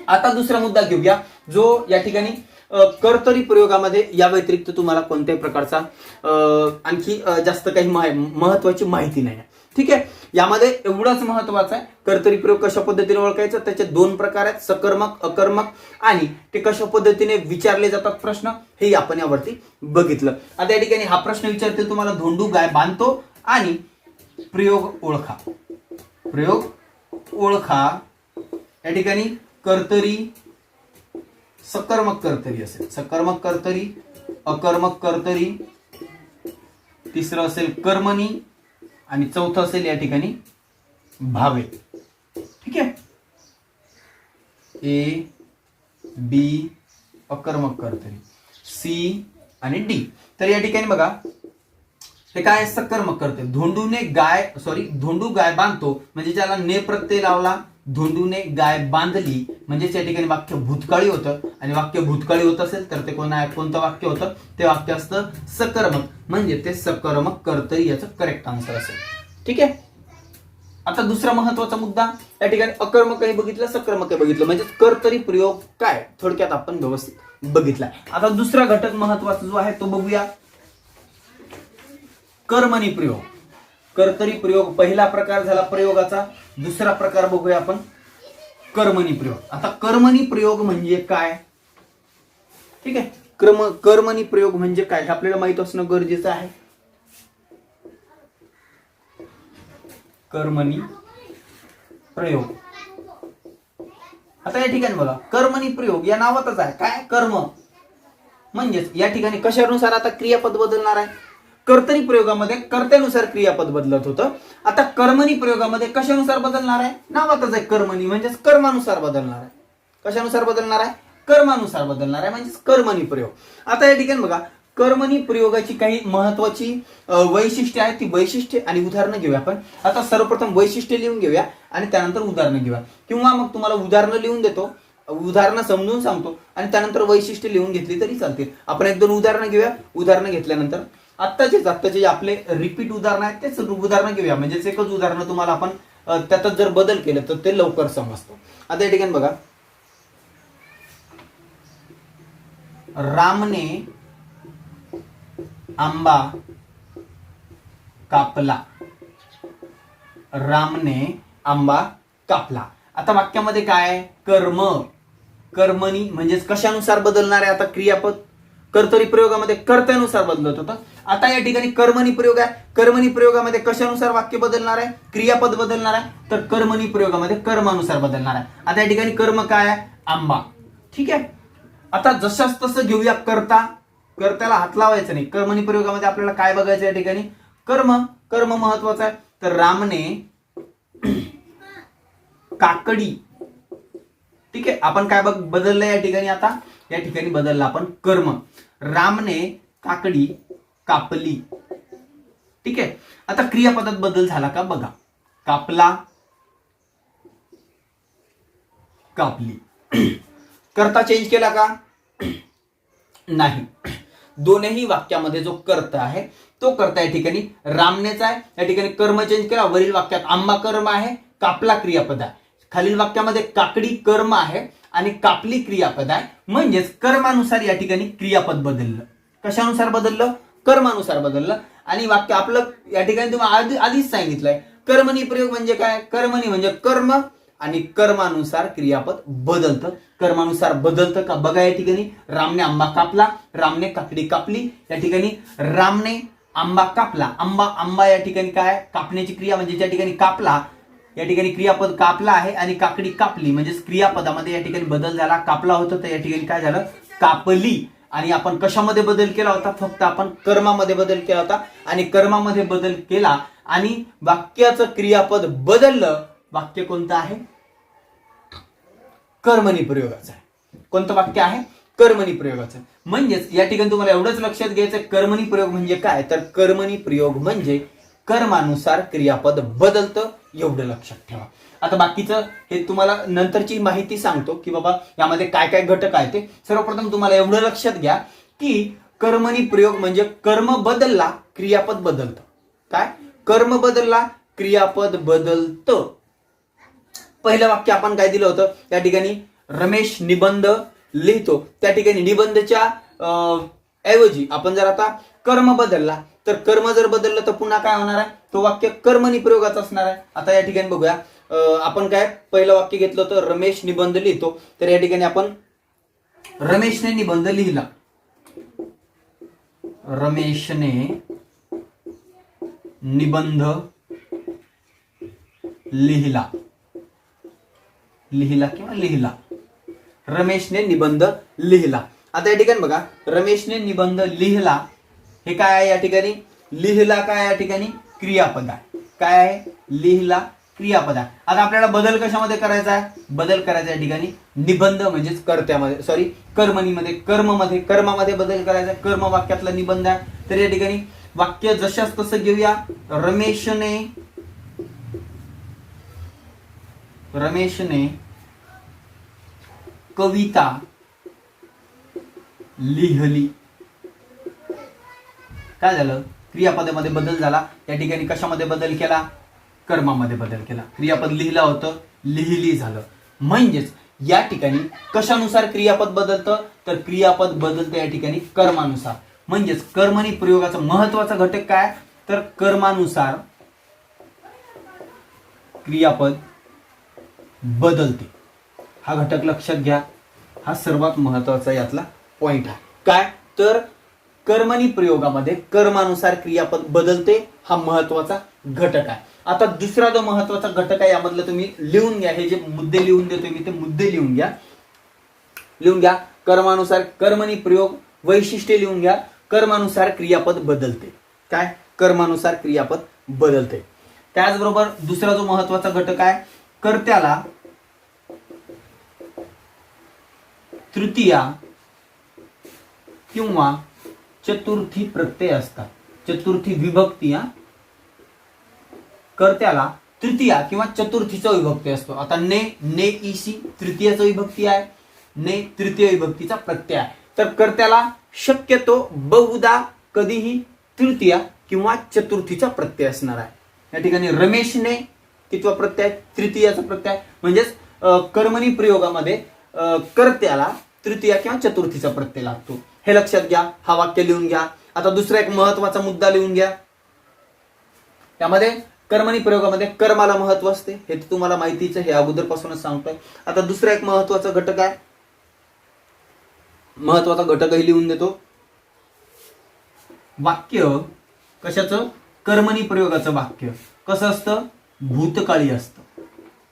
आता दुसरा मुद्दा घेऊया, जो या ठिकाणी कर्तरी प्रयोगामध्ये या व्यतिरिक्त तुम्हाला कोणत्याही प्रकारचा आणखी जास्त काही महत्वाची माहिती नाही. ठीक आहे, यामध्ये एवढंच महत्वाचं आहे, कर्तरी प्रयोग कशा पद्धतीने ओळखायचं. त्याचे 2 प्रकार आहेत, सकर्मक अकर्मक, आणि ते कशा पद्धतीने विचारले जातात प्रश्न, हे आपण यावरती बघितलं. आता या ठिकाणी हा प्रश्न विचारतील तुम्हाला, धोंडू गाय बांधतो आणि प्रयोग ओळखा. प्रयोग ओळखा, या ठिकाणी कर्तरी सकर्मक कर्तरी असेल, सकर्मक कर्तरी, अकर्मक कर्तरी, तिसरं असेल कर्मणी, आणि चौथं असेल या ठिकाणी भावे. ठीक आहे, ए बी अकर्मक कर्तरी, सी आणि डी. तर या ठिकाणी बघा, हे काय, सकर्मक कर्तरी. धोंडू गाय बांधतो म्हणजे ज्याला ने प्रत्यय लावला, धोंडूने गाय बांधली म्हणजे या ठिकाणी वाक्य भूतकाळी होतं, आणि वाक्य भूतकाळी होत असेल तर ते कोणतं वाक्य होतं, ते वाक्य असतं सकर्मक, म्हणजे ते सकर्मक कर्तरी याचं करेक्ट आन्सर असेल. ठीक आहे. आता दुसरा महत्वाचा मुद्दा, या ठिकाणी अकर्मकही बघितलं, सकर्मकही बघितलं, म्हणजे कर्तरी प्रयोग काय थोडक्यात आपण व्यवस्थित बघितलाय. आता दुसरा घटक महत्वाचा जो आहे तो बघूया, कर्मणी प्रयोग. कर्तरी प्रयोग पहिला प्रकार झाला प्रयोगाचा. दुसरा प्रकार बघूया आपण, कर्मणी प्रयोग. आता कर्मणी प्रयोग म्हणजे काय, ठीक आहे, कर्मणी प्रयोग म्हणजे काय हे आपल्याला माहित असणं गरजेचं आहे. कर्मणी प्रयोग, आता या ठिकाणी बघा, कर्मणी प्रयोग या नावातच आहे काय, कर्म, म्हणजेच या ठिकाणी कशानुसार आता क्रियापद बदलणार आहे. कर्तरी प्रयोगामध्ये कर्त्यानुसार क्रियापद बदलत होतं, आता कर्मणी प्रयोगामध्ये कशानुसार बदलणार आहे, नावातच आहे कर्मणी, म्हणजेच कर्मानुसार बदलणार आहे. कशानुसार बदलणार आहे, कर्मानुसार बदलणार आहे, म्हणजेच कर्मणी प्रयोग. आता या ठिकाणी बघा, कर्मणी प्रयोगाची काही महत्वाची वैशिष्ट्ये आहेत, ती वैशिष्ट्ये आणि उदाहरणं घेऊया आपण. आता सर्वप्रथम वैशिष्ट्ये लिहून घेऊया आणि त्यानंतर उदाहरणं घेऊया, किंवा मग तुम्हाला उदाहरणं लिहून देतो, उदाहरणं समजून सांगतो आणि त्यानंतर वैशिष्ट्ये लिहून घेतली तरी चालतील. आपण 1-2 उदाहरणं घेऊया. उदाहरणं घेतल्यानंतर आत्ताचे आपले रिपीट उदाहरण आहेत तेच उदाहरणं घेऊया, म्हणजेच एकच उदाहरणं तुम्हाला आपण त्यातच जर बदल केलं तर ते लवकर समजतं. आता या ठिकाणी बघा, रामने आंबा कापला. रामने आंबा कापला. आता वाक्यामध्ये काय, कर्म, कर्मणी म्हणजेच कशानुसार बदलणार आहे आता क्रियापद. कर्तरी प्रयोगामध्ये कर्त्यानुसार बदलत होतं, आता या ठिकाणी कर्मणी प्रयोग आहे. कर्मणी प्रयोगामध्ये कशानुसार वाक्य बदलणार आहे, क्रियापद बदलणार आहे, तर कर्मणी प्रयोगामध्ये कर्मानुसार बदलणार आहे. आता या ठिकाणी कर्म काय आहे, आंबा. ठीक आहे, आता जशाच तसं घेऊया, कर्त्याला हात लावायचं नाही. कर्मणी प्रयोगामध्ये आपल्याला काय बघायचं या ठिकाणी, कर्म महत्वाचं आहे. तर रामने काकडी, ठीक आहे, आपण काय बदललं या ठिकाणी, आता या ठिकाणी बदललं आपण कर्म. रामने काकडी कापली. ठीक आहे, आता क्रियापदात बदल झाला का बघा, कापला, कापली. कर्ता चेंज केला का, नाही. दोन्ही वाक्यामध्ये जो कर्ता आहे तो कर्ता या ठिकाणी रामनेचा आहे. या ठिकाणी कर्म चेंज केला, वरील वाक्यात आंबा कर्म आहे, कापला क्रियापद आहे. खालील वाक्यामध्ये काकडी कर्म आहे आणि कापली क्रियापद आहे, म्हणजेच कर्मानुसार या ठिकाणी क्रियापद बदललं. कशानुसार बदललं, कर्मानुसार बदललं. आणि वाक्य आपलं या ठिकाणी तुम्हाला आधीच सांगितलंय, कर्मणी प्रयोग म्हणजे काय, कर्मणी म्हणजे कर्म आणि कर्मानुसार क्रियापद बदलतं. कर्मानुसार बदलतं का बघा, या ठिकाणी रामने आंबा कापला, रामने काकडी कापली. या ठिकाणी रामने आंबा कापला, आंबा या ठिकाणी काय, कापण्याची क्रिया, म्हणजे ज्या ठिकाणी कापला या ठिकाणी क्रियापद कापला आहे, आणि काकडी कापली म्हणजेच क्रियापदामध्ये या ठिकाणी बदल झाला. कापला होतं तर या ठिकाणी काय झालं, कापली. आणि आपण कशामध्ये बदल केला होता, फक्त आपण कर्मामध्ये बदल केला होता, आणि कर्मामध्ये बदल केला आणि वाक्याचं क्रियापद बदललं. वाक्य कोणतं आहे, कर्मणी प्रयोगाचं आहे. कोणतं वाक्य आहे, कर्मणी प्रयोगाचं. म्हणजेच या ठिकाणी तुम्हाला एवढंच लक्षात घ्यायचं, कर्मणी प्रयोग म्हणजे काय, तर कर्मणी प्रयोग म्हणजे कर्मानुसार क्रियापद बदलतं, एवढं लक्षात ठेवा. आता बाकीचं हे तुम्हाला नंतरची माहिती सांगतो की बाबा यामध्ये काय काय घटक आहे ते. सर्वप्रथम तुम्हाला एवढं लक्षात घ्या की कर्मणी प्रयोग म्हणजे कर्म बदलला क्रियापद बदलतं. काय, कर्म बदलला क्रियापद बदलतं. पहिलं वाक्य आपण काय दिलं होतं, या ठिकाणी रमेश निबंध लिहितो, त्या ठिकाणी निबंधच्या ऐवजी आपण जर आता कर्म बदलला, तर कर्म जर बदललं तर पुन्हा काय होणार आहे, तो वाक्य कर्मणी प्रयोगाचं असणार आहे. आता या ठिकाणी बघूया, आपण काय पहिलं वाक्य घेतलं होतं, रमेश निबंध लिहितो, तर या ठिकाणी आपण रमेशने निबंध लिहिला, रमेशने निबंध लिहिला, लिहिला किंवा लिहिला, रमेशने निबंध लिहिला. आता या ठिकाणी बघा, रमेशने निबंध लिहिला हे काय आहे, या ठिकाणी लिहिला काय, या ठिकाणी क्रियापद आहे. काय आहे, लिहिला क्रियापद आहे. आता आपल्याला बदल कशामध्ये करायचा आहे, बदल करायचा या ठिकाणी निबंध म्हणजेच कर्त्यामध्ये, सॉरी कर्मणीमध्ये, कर्मामध्ये बदल करायचा. कर्म वाक्यातला निबंध आहे, तर या ठिकाणी वाक्य जशाच तसं घेऊया, रमेशने कविता लिहिली. काय झालं, क्रियापदामध्ये बदल झाला. या ठिकाणी कशामध्ये बदल केला, कर्मामध्ये बदल केला. क्रियापद लिहिलं होतं, लिहिली झालं. म्हणजेच या ठिकाणी कशानुसार क्रियापद बदलतं, तर क्रियापद बदलतं या ठिकाणी कर्मानुसार. म्हणजेच कर्मणी प्रयोगाचा महत्वाचा घटक काय, तर कर्मानुसार क्रियापद बदलते. हा घटक लक्षात घ्या, हा सर्वात महत्वाचा यातला पॉइंट आहे. काय, तर कर्मणी प्रयोगामध्ये कर्मानुसार क्रियापद बदलते, हा महत्वाचा घटक आहे. आता दुसरा जो महत्वाचा घटक आहे, यामधलं तुम्ही लिहून घ्या, हे जे मुद्दे लिहून देतोय मी ते मुद्दे लिहून घ्या. कर्मानुसार कर्मणी प्रयोग वैशिष्ट्ये लिहून घ्या. कर्मानुसार क्रियापद बदलते. काय, कर्मानुसार क्रियापद बदलते. त्याचबरोबर दुसरा जो महत्वाचा घटक आहे, कर्त्याला तृतीया किंवा चतुर्थी प्रत्यय असतात. चतुर्थी विभक्ती, कर्त्याला तृतीया किंवा चतुर्थीचा विभक्ती असतो. आता ने ईसी तृतीयाचा विभक्ती आहे, ने तृतीय विभक्तीचा प्रत्यय आहे. तर कर्त्याला शक्यतो बहुधा कधीही तृतीया किंवा चतुर्थीचा प्रत्यय असणार आहे. या ठिकाणी रमेशने कितवा प्रत्यय, तृतीयाचा प्रत्यय. म्हणजेच कर्मणी प्रयोगामध्ये कर्त्याला तृतीया किंवा चतुर्थीचा प्रत्यय लागतो. हे लक्षात घ्या, हा वाक्य लिहून घ्या. आता दुसरा एक महत्वाचा मुद्दा लिहून घ्या. त्यामध्ये कर्मणी प्रयोगामध्ये कर्माला महत्व असते, हे तुम्हाला माहितीच आहे, हे अगोदरपासूनच सांगतोय. आता दुसरा एक महत्वाचा घटक आहे, महत्वाचा घटकही लिहून देतो. वाक्य कशाचं, कर्मणी प्रयोगाचं वाक्य कसं असतं, भूतकाळी असतं.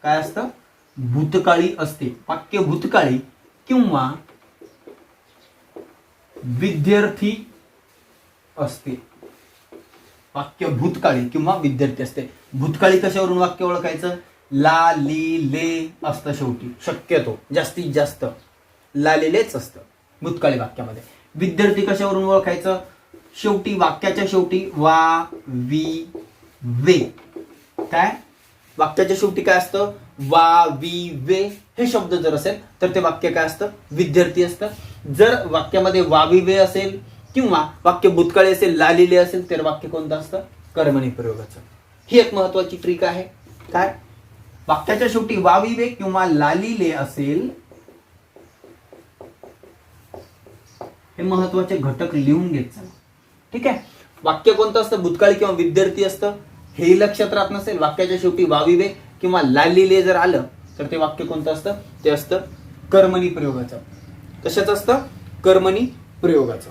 काय असतं, भूतकाळी असते. वाक्य भूतकाळी किंवा विद्यार्थी असते. वाक्य भूतकाळी किंवा विद्यार्थी असते. भूतकाळी कशावरून वाक्य ओळखायचं, ला ली ले असतं शेवटी, शक्यतो जास्तीत जास्त ला लेच असतं भूतकाळी वाक्यामध्ये. विद्यार्थी कशावरून ओळखायचं, शेवटी वाक्याच्या शेवटी वा वी वे. काय, वाक्याच्या शेवटी काय असतं, वा वी वे हे शब्द जर असेल तर ते वाक्य काय असतं, विद्यार्थी असतं. जर वाक्यामध्ये वा वी वे असेल किंवा वाक्य भूतकाळी असेल, लालिले असेल, तर वाक्य कोणतं असतं, कर्मणी प्रयोगाचं. ही एक महत्वाची ट्रिक आहे. काय, वाक्याच्या शेवटी वा वी वे किंवा लालिले असेल, हे महत्वाचे घटक लिहून घ्यायचं. ठीक आहे, वाक्य कोणतं असतं, भूतकाळी किंवा विद्यार्थी असतं, हे लक्षात राहत नसेल, वाक्याच्या शेवटी वाविवे किंवा लालिले जर आलं तर ते वाक्य कोणतं असतं, ते असतं कर्मणी प्रयोगाचं. कशाचं असतं, कर्मणी प्रयोगाचं.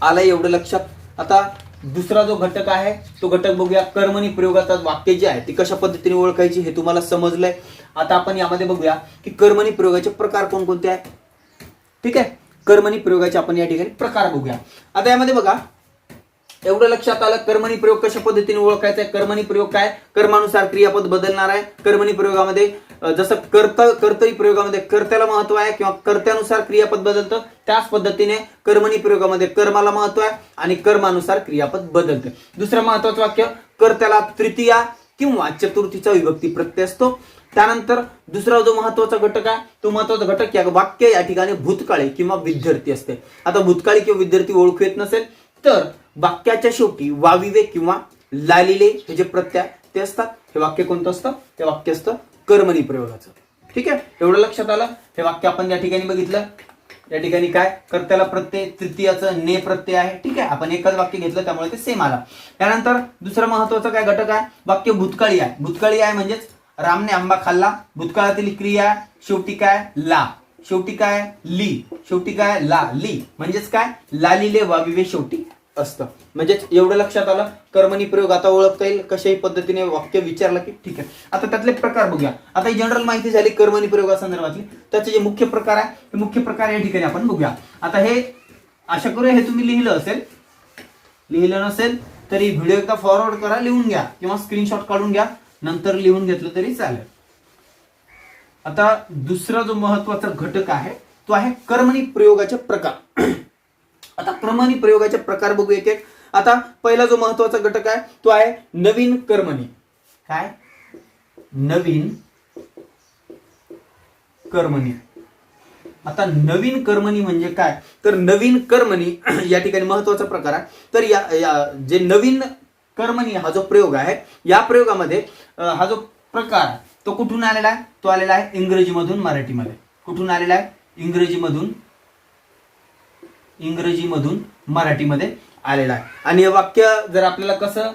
आलं एवढं लक्षात. आता दुसरा जो घटक आहे तो घटक बघूया. कर्मणी प्रयोगाचं वाक्य जे आहे ती कशा पद्धतीने ओळखायची हे तुम्हाला समजलंय. आता आपण यामध्ये बघूया की कर्मणी प्रयोगाचे प्रकार कोणकोणते आहेत. ठीक आहे, कर्मणी प्रयोगाचे आपण या ठिकाणी प्रकार बघूया. आता यामध्ये बघा, एवढं लक्षात आलं. कर्मणी प्रयोग कशा पद्धतीने ओळखायचा आहे? कर्मणी प्रयोग काय? कर्मानुसार क्रियापद बदलणार आहे. कर्मणी प्रयोगामध्ये जसं कर्तरी प्रयोगामध्ये कर्त्याला महत्व आहे किंवा कर्त्यानुसार क्रियापद बदलतं, त्याच पद्धतीने कर्मणी प्रयोगामध्ये कर्माला महत्व आहे आणि कर्मानुसार क्रियापद बदलतं. दुसरं महत्वाचं वाक्य, कर्त्याला तृतीया किंवा चतुर्थीचा विभक्ती प्रत्यय असतो. त्यानंतर दुसरा जो महत्वाचा घटक आहे, तो महत्वाचा घटक या वाक्य या ठिकाणी भूतकाळी किंवा विद्यार्थी असते. आता भूतकाळी किंवा विद्यार्थी ओळखू येत नसेल तर वाक्याच्या शेवटी वाविवे किंवा लालिले हे जे प्रत्यय ते असतात. हे वाक्य कोणतं असतं? ते वाक्य असतं कर्मणी प्रयोगाचं. ठीक आहे, एवढं लक्षात आलं. हे वाक्य आपण या ठिकाणी बघितलं. या ठिकाणी काय? कर्त्याला प्रत्यय, तृतीयाचं ने प्रत्यय आहे. ठीक आहे, आपण एकच वाक्य घेतलं त्यामुळे ते सेम आला. त्यानंतर दुसरा महत्वाचा काय घटक आहे? वाक्य भूतकाळी आहे. भूतकाळी आहे म्हणजेच रामने आंबा खाल्ला. भूतकाळातील क्रिया शेवटी काय? ला. शेवटी काय? ली. शेवटी काय? ला ली. म्हणजेच काय? लालिले वाविवे शेवटी असतं. म्हणजेच एवढं लक्षात आलं. कर्मणी प्रयोग आता ओळखता येईल कशाही पद्धतीने वाक्य विचारलं की. ठीक आहे, आता त्यातले प्रकार बघूया. आता ही जनरल माहिती झाली कर्मणी प्रयोगासंदर्भातली. त्याचे जे मुख्य प्रकार आहे ते मुख्य प्रकार या ठिकाणी आपण बघूया. आता हे आशा करूया हे तुम्ही लिहिलं असेल. लिहिलं नसेल तरी व्हिडिओ एकदा फॉरवर्ड करा, लिहून घ्या किंवा स्क्रीनशॉट काढून घ्या, नंतर लिहून घेतलं तरी चालेल. आता दुसरा जो महत्वाचा घटक आहे तो आहे कर्मणी प्रयोगाचे प्रकार. आता कर्मणी प्रयोगाचे प्रकार बघू एक एक. आता पहिला जो महत्वाचा घटक आहे तो आहे नवीन कर्मणी. काय? नवीन कर्मणी. आता नवीन कर्मणी म्हणजे काय? तर नवीन कर्मणी या ठिकाणी महत्वाचा प्रकार आहे. तर या जे नवीन कर्मणी हा जो प्रयोग आहे, या प्रयोगामध्ये हा जो प्रकार तो कुठून आलेला आहे? तो आलेला आहे इंग्रजीमधून मराठीमध्ये. कुठून आलेला आहे? इंग्रजीमधून मराठीमध्ये आलेला आहे. आणि हे वाक्य जर आपल्याला कसं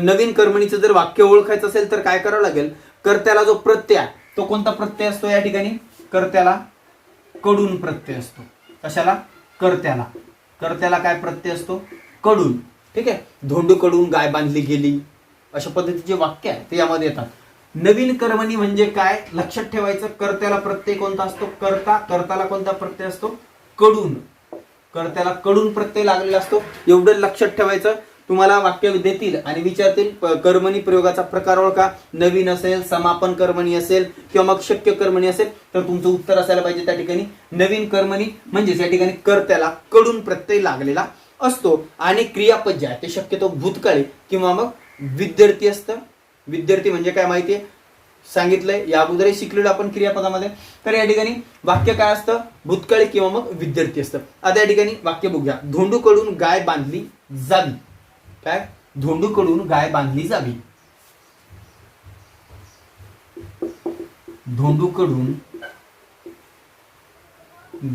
नवीन कर्मणीचं जर वाक्य ओळखायचं असेल तर काय करावं लागेल? कर्त्याला जो प्रत्यय तो कोणता प्रत्यय असतो? या ठिकाणी कर्त्याला कडून प्रत्यय असतो. कशाला? कर्त्याला. कर्त्याला काय प्रत्यय असतो? कडून. ठीक आहे, धोंडू कडून गाय बांधली गेली, अशा पद्धतीचे वाक्य आहे ते यामध्ये येतात. नवीन कर्मणी म्हणजे काय? लक्षात ठेवायचं. कर्त्याला प्रत्यय कोणता असतो? कर्ता. कर्ताला कोणता प्रत्यय असतो? कडून. कर्त्याला कडून प्रत्यय लागलेला असतो. एवढं लक्षात ठेवायचं. तुम्हाला वाक्य देतील आणि विचारतील कर्मणी प्रयोगाचा प्रकार ओळखा. नवीन असेल, समापन कर्मणी असेल किंवा मग शक्य कर्मणी असेल तर तुमचं उत्तर असायला पाहिजे त्या ठिकाणी नवीन कर्मणी म्हणजेच या ठिकाणी कर्त्याला कडून प्रत्यय लागलेला असतो. आणि क्रियापद जे आहे ते शक्यतो भूतकाळी किंवा मग विद्यार्थी असतं. विद्यार्थी म्हणजे काय माहितीये? सांगितलंय या अगोदरही शिकलेलो आपण क्रियापदामध्ये. तर या ठिकाणी वाक्य काय असतं? भूतकाळी किंवा मग विद्यार्थी असतं. आता या ठिकाणी वाक्य बघूया. धोंडूकडून गाय बांधली जावी. काय? धोंडूकडून गाय बांधली जावी. धोंडूकडून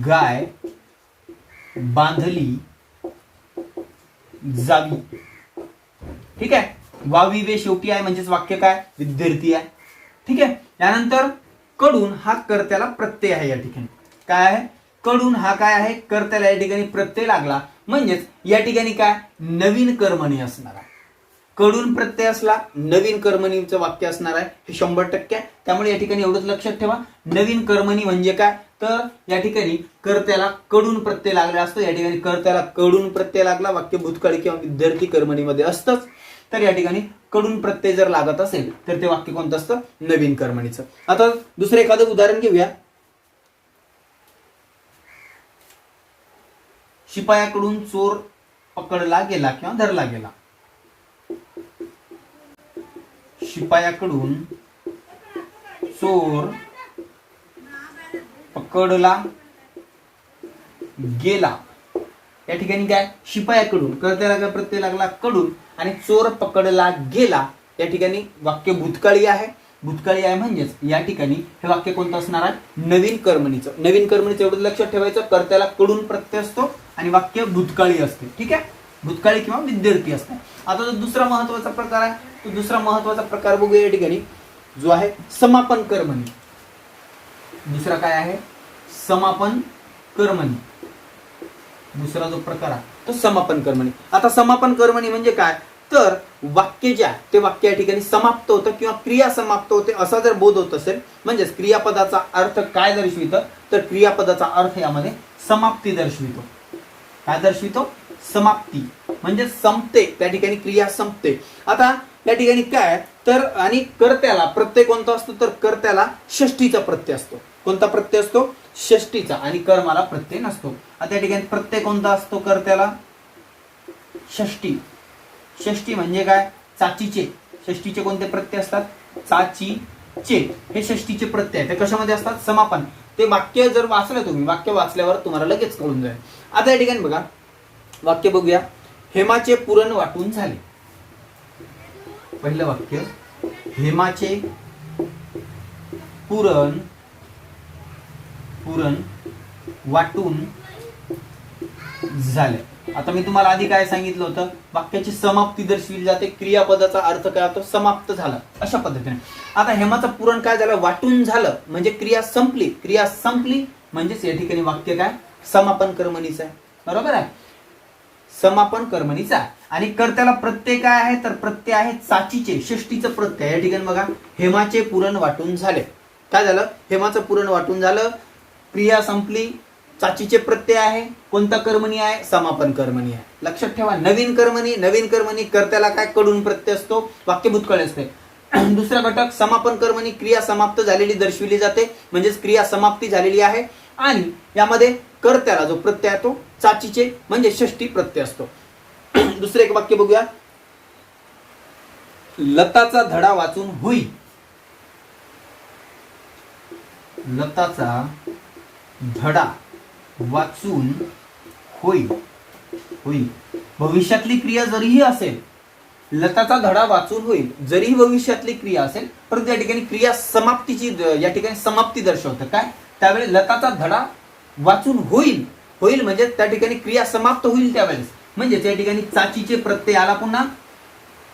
गाय बांधली जावी. ठीक आहे, वाविवे शेवटी आहे म्हणजेच वाक्य काय? विद्यार्थी आहे. ठीक आहे, यानंतर कडून हा कर्त्याला प्रत्यय आहे. या ठिकाणी काय आहे? कडून हा काय आहे? कर्त्याला या ठिकाणी प्रत्यय लागला म्हणजेच या ठिकाणी काय? नवीन कर्मणी असणार आहे. कडून प्रत्यय असला नवीन कर्मणीचं वाक्य असणार आहे, हे 100% आहे. त्यामुळे या ठिकाणी एवढंच लक्षात ठेवा. नवीन कर्मणी म्हणजे काय? तर या ठिकाणी कर्त्याला कडून प्रत्यय लागला असतो. या ठिकाणी कर्त्याला कडून प्रत्यय लागला, वाक्य भूतकाळी किंवा विद्यार्थी कर्मणीमध्ये असतंच. तर या ठिकाणी कडून प्रत्यय जर लागत असेल तर ते वाक्य कोणतं असतं? नवीन कर्मणीचं. आता दुसरं एखादं उदाहरण घेऊया. शिपायाकडून चोर पकडला गेला किंवा धरला गेला. शिपायाकडून चोर पकडला गेला. या ठिकाणी काय? शिपायाकडून कर्त्याला काय प्रत्यय लागला? कडून. आणि चोर पकडला गेला या ठिकाणी वाक्य भूतकाळी आहे. भूतकाळी आहे म्हणजेच या ठिकाणी हे वाक्य कोणतं असणार आहे? नवीन कर्मणीचं. नवीन कर्मणीचं एवढं लक्षात ठेवायचं. कर्त्याला कडून प्रत्यय असतो आणि वाक्य भूतकाळी असते. ठीक आहे, भूतकाळी किंवा विद्यार्थी असते. आता जो दुसरा महत्वाचा प्रकार आहे तो दुसरा महत्वाचा प्रकार बघूया या ठिकाणी, जो आहे समापन कर्मणी. दुसरा काय आहे? समापन कर्मणी. दुसरा जो प्रकार आहे तो समापन कर्मणी. आता समापन कर्मणी म्हणजे काय? तर वाक्य जे आहे ते वाक्य या ठिकाणी समाप्त होतं किंवा क्रिया समाप्त होते असा जर बोध होत असेल म्हणजेच क्रियापदाचा अर्थ काय दर्शवितं? तर क्रियापदाचा अर्थ यामध्ये समाप्ती दर्शवितो. काय दर्शवितो? समाप्ती. म्हणजे संपते, त्या ठिकाणी क्रिया संपते. आता या ठिकाणी काय तर आणि कर्त्याला प्रत्यय कोणता असतो तर कर्त्याला षष्ठीचा प्रत्यय असतो. कोणता प्रत्यय असतो? षष्ठीचा. आणि कर्माला प्रत्यय नसतो. आता या ठिकाणी प्रत्यय कोणता असतो कर्त्याला? षष्ठी. षष्ठी म्हणजे काय? चाचीचे. षष्ठीचे कोणते प्रत्यय असतात? चाचीचे. हे षष्ठीचे प्रत्यय ते कशामध्ये असतात? समापन. ते वाक्य जर वाचलं तुम्ही, वाक्य वाचल्यावर तुम्हाला लगेच कळून जाईल. आता या ठिकाणी बघा, वाक्य बघूया. हेमाचे पुरण वाटून झाले. पहिलं वाक्य, हेमाचे पुरण वाटून झाले. आता मी तुम्हाला आधी काय सांगितलं होतं? वाक्याची समाप्ती दर्शविली जाते. क्रियापदाचा अर्थ काय होतो? समाप्त झालं, अशा पद्धतीने. आता हेमाचं पुरण काय झालं? वाटून झालं म्हणजे क्रिया संपली. क्रिया संपली म्हणजेच या ठिकाणी वाक्य काय? समापन कर्मणीचं आहे. बरोबर आहे? समापन कर्मणीचा. आणि कर्त्याला प्रत्यय काय आहे तर प्रत्यय आहे चाचीचे, षष्ठीचं प्रत्यय. या ठिकाणी बघा, हेमाचे पुरण वाटून झाले. काय झालं? हेमाचं पुरण वाटून झालं, क्रिया संपली, चाचीचे प्रत्यय आहे. कोणता कर्मणी आहे? समापन कर्मणी आहे. लक्षात ठेवा, नवीन कर्मणी कर्त्याला काय? कडून प्रत्यय असतो, वाक्य भूतकाळी असते. दुसरा घटक समापन कर्मणी, क्रिया समाप्त झालेली दर्शविली जाते, म्हणजेच क्रिया समाप्ती झालेली आहे. आणि यामध्ये कर्त्याला जो प्रत्यय आहे तो चाचीचे म्हणजे षष्ठी प्रत्यय असतो. दुसरे एक वाक्य बघूया. लताचा धडा वाचून होईल. लताचा धडा वाचून होईल. भविष्यातली क्रिया जरीही असेल, लताचा धडा वाचून होईल जरीही भविष्यातली क्रिया असेल, परंतु या ठिकाणी क्रिया समाप्तीची या ठिकाणी समाप्ती दर्शवतं. काय? त्यावेळी लताचा धडा वाचून होईल म्हणजे त्या ठिकाणी क्रिया समाप्त होईल त्यावेळेस. म्हणजे त्या ठिकाणी चाचीचे प्रत्यय आला पुन्हा.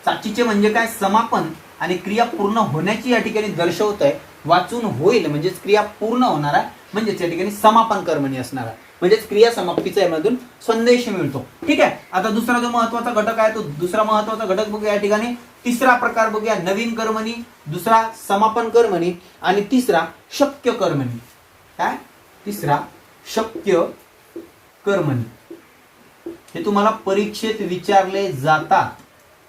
चाचीचे म्हणजे काय? समापन. आणि क्रिया पूर्ण होण्याची या ठिकाणी दर्शवत आहे. वाचून होईल म्हणजेच क्रिया पूर्ण होणार आहे, म्हणजेच या ठिकाणी समापन कर्मणी असणार आहे, म्हणजेच क्रिया समाप्तीचा यामधून संदेश मिळतो. ठीक आहे. आता दुसरा जो महत्वाचा घटक आहे तो दुसरा महत्वाचा घटक बघूया. या ठिकाणी तिसरा प्रकार बघूया, नवीन कर्मणी. दुसरा समापन कर्मणी आणि तिसरा शक्य कर्मणी. काय? तिसरा शक्य कर्मणी. हे तुम्हाला परीक्षेत विचारले जातात.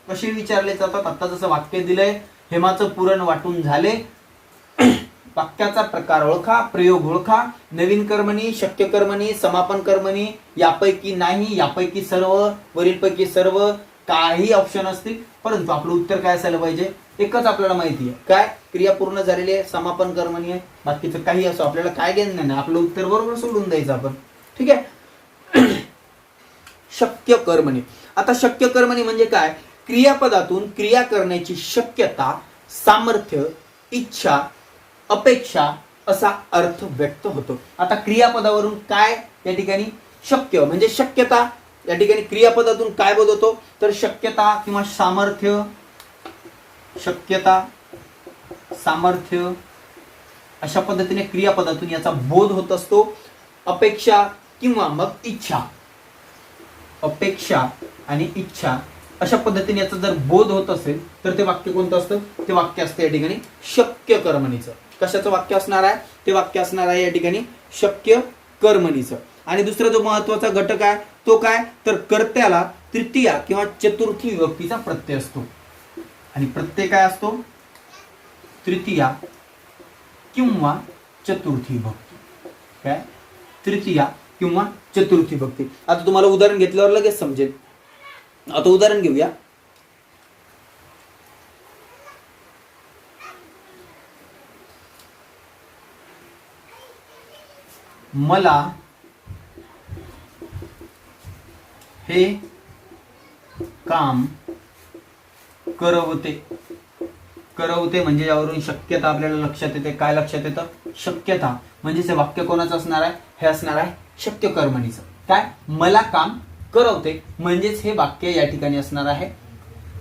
कसे विचारले जातात? आता जसं वाक्य दिलंय, हेमाचं पुरण वाटून झाले. वाक्याचा प्रकार ओळखा, प्रयोग ओळखा. नवीन कर्मणी, शक्य कर्मणी, समापन कर्मणी, यापैकी नाही, यापैकी सर्व, वरीलपैकी सर्व, काही ऑप्शन असतील, परंतु आपलं उत्तर काय असायला पाहिजे? एकच आपल्याला माहिती आहे. काय? क्रिया पूर्ण झालेली आहे, समापन कर्मणी आहे. बाकीचं काही असो आपल्याला काय घेणं नाही, आपलं उत्तर बरोबर सोडून द्यायचं आपण. ठीक आहे. शक्य कर्मणी. आता शक्य कर्मणी म्हणजे काय? क्रियापदातून क्रिया करण्याची शक्यता, सामर्थ्य, इच्छा, अपेक्षा असा अर्थ व्यक्त होतो. आता क्रियापदावरून काय या ठिकाणी? शक्य म्हणजे शक्यता. या ठिकाणी क्रियापदातून काय बोध होतो तर शक्यता किंवा सामर्थ्य. शक्यता, सामर्थ्य अशा पद्धतीने क्रियापदातून याचा बोध होत असतो. अपेक्षा किंवा मग इच्छा. अपेक्षा आणि इच्छा अशा पद्धतीने याचा जर बोध होत असेल तर ते वाक्य कोणतं असतं? ते वाक्य असतं या ठिकाणी शक्य कर्मणीचं. कशाचं वाक्य असणार आहे? ते वाक्य असणार आहे या ठिकाणी शक्य कर्मणीचं. आणि दुसरा जो महत्वाचा घटक आहे तो काय तर कर्त्याला तृतीया किंवा चतुर्थी विभक्तीचा प्रत्यय असतो. आणि प्रत्यय काय असतो? तृतीया किंवा चतुर्थी विभक्ती. काय? तृतीया किंवा चतुर्थी विभक्ती. आता तुम्हाला उदाहरण घेतल्यावर लगेच समजेल. आता उदाहरण घेऊया. मला हे काम करवते. करवते म्हणजे यावरून शक्यता आपल्याला लक्षात येते. काय लक्षात येतं? शक्यता. म्हणजेच हे वाक्य कोणाचं असणार आहे? हे असणार आहे शक्य कर्मणीचं. काय? मला काम करवते म्हणजेच हे वाक्य या ठिकाणी असणार आहे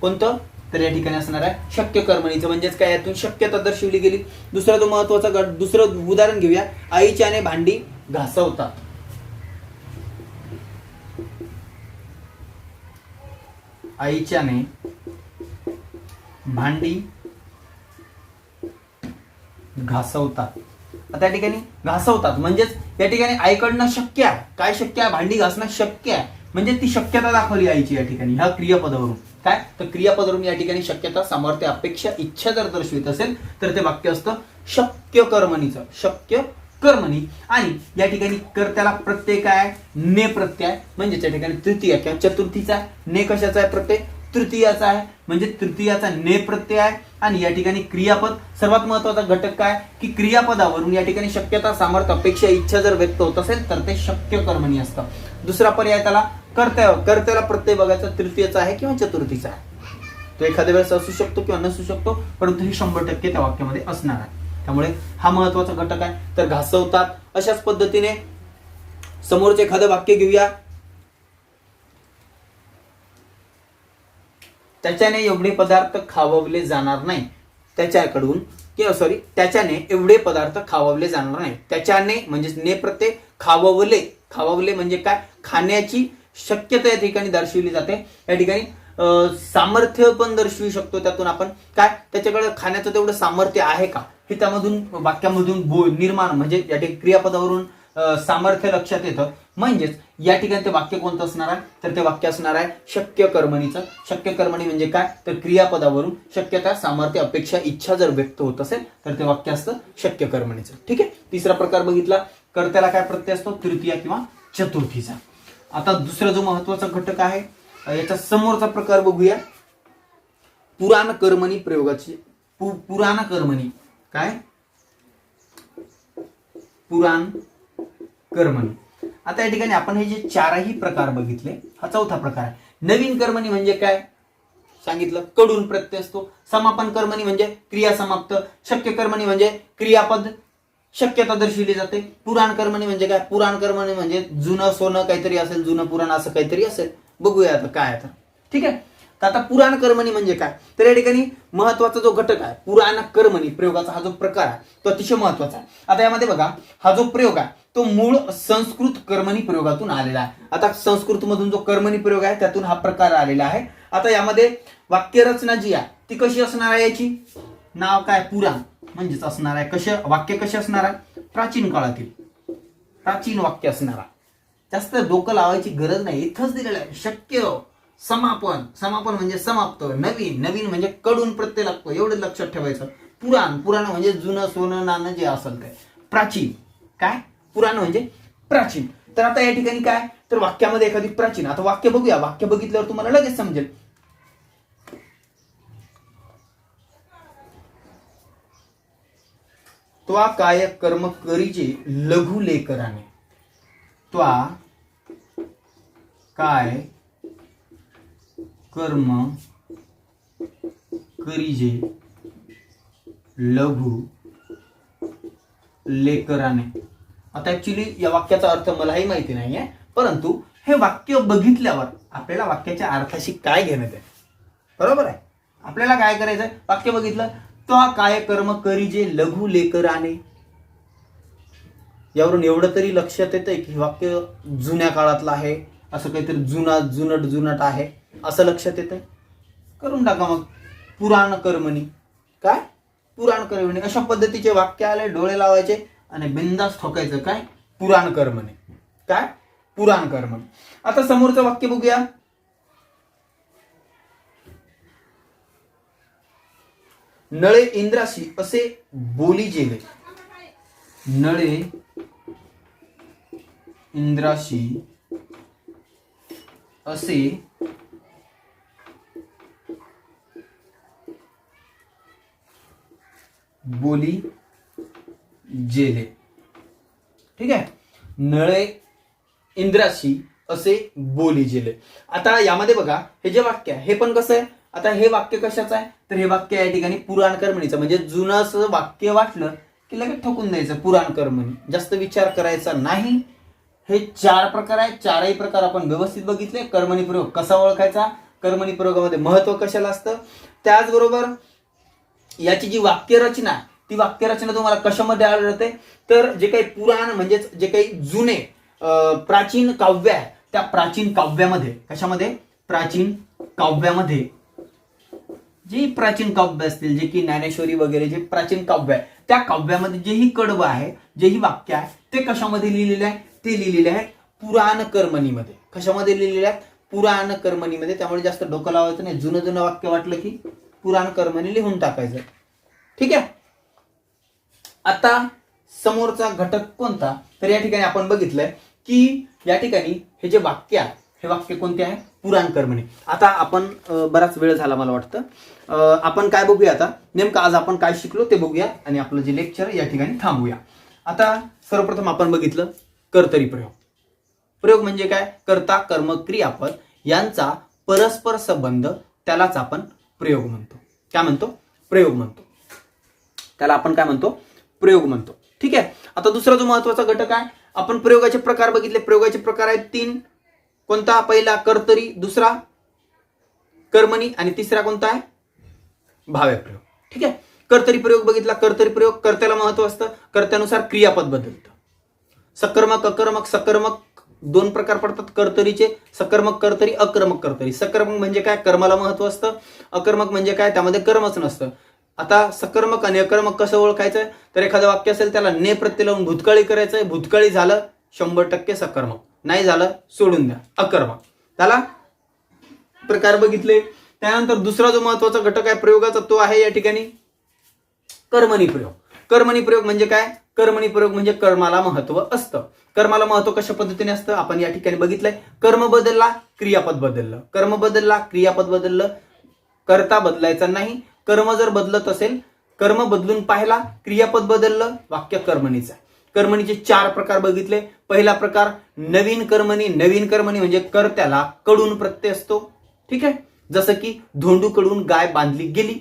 कोणतं? तर या ठिकाणी असणार आहे शक्य कर्मणीचं. म्हणजेच काय? यातून शक्यता दर्शवली गेली. दुसरा जो महत्वाचा दुसरं उदाहरण घेऊया. आईच्याने भांडी घासवतात. आईच्याने भांडी घासवतात. आता या ठिकाणी घासवतात म्हणजेच या ठिकाणी आईकडनं शक्य आहे. काय शक्य आहे? भांडी घासणं शक्य आहे. म्हणजे ती शक्यता दाखवली यायची या ठिकाणी ह्या क्रियापदावरून. काय तर क्रियापदावरून या ठिकाणी शक्यता, सामर्थ्य, अपेक्षा, इच्छा जर दर्शवित असेल तर ते वाक्य असतं शक्य कर्मणीचं, शक्य कर्मणी. आणि या ठिकाणी कर्त्याला प्रत्यय काय, ने प्रत्यय, म्हणजे त्या ठिकाणी तृतीय किंवा चतुर्थीचा ने कशाचा आहे प्रत्यय, तृतीयाचा आहे, म्हणजे तृतीयाचा ने प्रत्यय आहे. आणि या ठिकाणी क्रियापद सर्वात महत्वाचा घटक काय की क्रियापदावरून या ठिकाणी शक्यता, सामर्थ्य, अपेक्षा, इच्छा जर व्यक्त होत असेल तर ते शक्य कर्मणी असतं. दुसरा पर्याय त्याला कर्त्याला प्रत्यय बघायचा तृतीयाचा आहे किंवा चतुर्थीचा आहे. तो एखाद्या वेळेस असू शकतो किंवा नसू शकतो, परंतु हे 100% त्या वाक्यामध्ये असणार आहे. त्यामुळे हा महत्वाचा घटक आहे. तर घासवतात अशाच पद्धतीने समोरचे एखादं वाक्य घेऊया. त्याच्याने एवढे पदार्थ खाववले जाणार नाही. त्याच्याकडून किंवा त्याच्याने एवढे पदार्थ खाववले जाणार नाही. त्याच्याने म्हणजे ने प्रत्यय, खाववले म्हणजे काय, खाण्याची शक्यता या ठिकाणी दर्शविली जाते. या ठिकाणी सामर्थ्य पण दर्शवू शकतो त्यातून आपण. काय त्याच्याकडे खाण्याचं तेवढं सामर्थ्य आहे का हे त्यामधून वाक्यामधून निर्माण, म्हणजे या ठिकाणी क्रियापदावरून सामर्थ्य लक्षात येतं. म्हणजेच या ठिकाणी ते वाक्य कोणतं असणार आहे तर ते वाक्य असणार आहे शक्य कर्मणीचं. शक्य कर्मणी म्हणजे काय तर क्रियापदावरून शक्यता, सामर्थ्य, अपेक्षा, इच्छा जर व्यक्त होत असेल तर ते वाक्य असतं शक्य कर्मणीचं. ठीक आहे. तिसरा प्रकार बघितला, कर्त्याला काय प्रत्यय असतो तृतीया किंवा चतुर्थीचा. आता दुसरा जो महत्वाचा घटक आहे याचा समोरचा प्रकार बघूया, पुराण कर्मणी प्रयोगाची. पुराण कर्मणी काय, पुराण कर्मणी. आता या ठिकाणी आपण हे जे चारही प्रकार बघितले, हा चौथा प्रकार आहे. नवीन कर्मणी म्हणजे काय सांगितलं, कडून प्रत्यय असतो. समापन कर्मणी म्हणजे क्रिया समाप्त. शक्य कर्मणी म्हणजे क्रियापद शक्यता दर्शविली जाते. पुराण कर्मणी म्हणजे काय, पुराण कर्मणी म्हणजे जुनं सोनं काहीतरी असेल, जुनं पुराण असं काहीतरी असेल. बघूया आता काय आता. ठीक आहे. तर आता पुराण कर्मणी म्हणजे काय तर या ठिकाणी महत्वाचा जो घटक आहे पुराण कर्मणी प्रयोगाचा हा जो प्रकार आहे तो अतिशय महत्वाचा आहे. आता यामध्ये बघा हा जो प्रयोग आहे तो मूळ संस्कृत कर्मणी प्रयोगातून आलेला आहे. आता संस्कृत मधून जो कर्मणी प्रयोग आहे त्यातून हा प्रकार आलेला आहे. आता यामध्ये वाक्यरचना जी आहे ती कशी असणार आहे, याची नाव काय पुराण म्हणजेच असणार आहे. वाक्य कसे असणार आहे, प्राचीन काळातील प्राचीन वाक्य असणार आहे. जास्त डोकं लावायची गरज नाही, इथंच दिलेलं आहे. शक्य, समापन म्हणजे समाप्त, नवीन म्हणजे कडून प्रत्यय लागतो, एवढं लक्षात ठेवायचं. पुराण म्हणजे जुनं सोनं नाणं जे असेल ते. प्राचीन काय, पुराण म्हणजे प्राचीन. तर आता या ठिकाणी काय तर वाक्यामध्ये एखादी प्राचीन, आता वाक्य बघूया. वाक्य बघितल्यावर तुम्हाला लगेच समजेल. त्वा काय कर्म करीजे लघु लेकराने. त्वा काय कर्म करीजे लघु लेकराने. आता ऍक्च्युली या वाक्याचा अर्थ मलाही माहिती नाहीये, परंतु हे वाक्य बघितल्यावर आपल्याला वाक्याच्या अर्थाशी काय घेणं आहे, बरोबर आहे. आपल्याला काय करायचंय, वाक्य बघितलं तो काय कर्म करीजे लघु लेकराने, यावरून एवढं तरी लक्षात येतंय की वाक्य जुन्या काळातलं आहे, असं काहीतरी जुनट आहे असं लक्षात येतंय. करून टाका मग पुराण कर्मणी. काय पुराण कर्मणी अशा पद्धतीचे वाक्य आले, डोळे लावायचे आणि बिंदास ठोकायचं काय पुराण कर्मणी. काय पुराण कर्मणी. आता समोरचं वाक्य बघूया. नळे इंद्राशी असे बोली जेले. नळे इंद्राशी असे बोली जेले. ठीक आहे. नळे इंद्राशी असे बोली जेले. आता यामध्ये बघा हे जे वाक्य आहे हे पण कसं आहे, आता हे वाक्य कशाचं आहे तर हे वाक्य या ठिकाणी पुराण कर्मणीचं, म्हणजे जुनं असं वाक्य वाटलं की लगेच ठोकून द्यायचं पुराण कर्मणी, जास्त विचार करायचा नाही. हे चार प्रकार आहेत, चारही प्रकार आपण व्यवस्थित बघितले. कर्मणी प्रयोग कसा ओळखायचा, कर्मणी प्रयोगामध्ये महत्व कशाला असतं, त्याचबरोबर याची जी वाक्यरचना ती वाक्यरचना तुम्हाला कशामध्ये आढळते तर जे काही पुराण म्हणजेच जे काही जुने प्राचीन काव्य आहे त्या प्राचीन काव्यामध्ये, कशामध्ये प्राचीन काव्यामध्ये, जे प्राचीन काव्य असतील जे की ज्ञानेश्वरी वगैरे जे प्राचीन काव्य आहे त्या काव्यामध्ये जेही कडवं आहे, जेही वाक्य आहे ते कशामध्ये लिहिलेले आहे, ते लिहिलेले आहे पुराण कर्मणीमध्ये. कशामध्ये लिहिलेल्या आहेत? पुराण कर्मणीमध्ये. त्यामुळे जास्त डोकं लावायचं नाही. जुनं जुनं वाक्य वाटलं की पुराण कर्मणी लिहून टाकायचं. ठीक आहे. आता समोरचा घटक कोणता? तर या ठिकाणी आपण बघितलंय की या ठिकाणी हे जे वाक्य आहे हे वाक्य कोणते आहे? पुराण कर्मणी. आता आपण बराच वेळ झाला मला वाटतं, आपण काय बघूया आता, नेमकं आज आपण काय शिकलो ते बघूया आणि आपलं जे लेक्चर या ठिकाणी थांबूया. आता सर्वप्रथम आपण बघितलं कर्तरी प्रयोग. प्रयोग म्हणजे काय? कर्ता कर्म क्रियापद यांचा परस्पर संबंध, त्यालाच आपण प्रयोग म्हणतो. काय म्हणतो? प्रयोग म्हणतो. त्याला आपण काय म्हणतो? प्रयोग म्हणतो. ठीक आहे. आता दुसरा जो महत्वाचा घटक आहे, आपण प्रयोगाचे प्रकार बघितले. प्रयोगाचे प्रकार आहेत 3. कोणता? पहिला कर्तरी, दुसरा कर्मणी आणि तिसरा कोणता आहे? भाव्य प्रयोग. ठीक आहे. कर्तरी प्रयोग बघितला. कर्तरी प्रयोग कर्त्याला महत्व असतं, कर्त्यानुसार क्रियापद बदलतं. सकर्मक अकर्मक. सकर्मक 2 प्रकार पडतात कर्तरीचे, सकर्मक कर्तरी, अकर्मक कर्तरी. सकर्मक म्हणजे काय? कर्माला महत्व असतं. अकर्मक म्हणजे काय? त्यामध्ये कर्मच नसतं. आता सकर्मक आणि अकर्मक कसं ओळखायचं? तर एखादं वाक्य असेल त्याला ने प्रत्यय लावून भूतकाळी करायचंय. भूतकाळी झालं 100% सकर्मक, नाही झालं सोडून द्या, अकर्मक. त्याला प्रकार बघितले. त्यानंतर दुसरा जो महत्वाचा घटक आहे प्रयोगाचा तो आहे या ठिकाणी कर्मणी प्रयोग. कर्मणी प्रयोग म्हणजे काय? कर्मणी प्रयोग म्हणजे कर्माला महत्व असतं. कर्माला महत्व कशा पद्धतीने असतं आपण या ठिकाणी बघितलंय. कर्म बदलला, क्रियापद बदललं. कर्म बदलला, क्रियापद बदललं. कर्ता बदलायचा नाही. कर्म जर बदलत असेल, कर्म बदलून पाहिला, क्रियापद बदललं, वाक्य कर्मणीचं आहे. कर्मणीचे 4 प्रकार बघितले. पहिला प्रकार नवीन कर्मणी. नवीन कर्मणी म्हणजे कर्त्याला कडून प्रत्यय असतो. ठीक आहे. जसं की धोंडूकडून गाय बांधली गेली,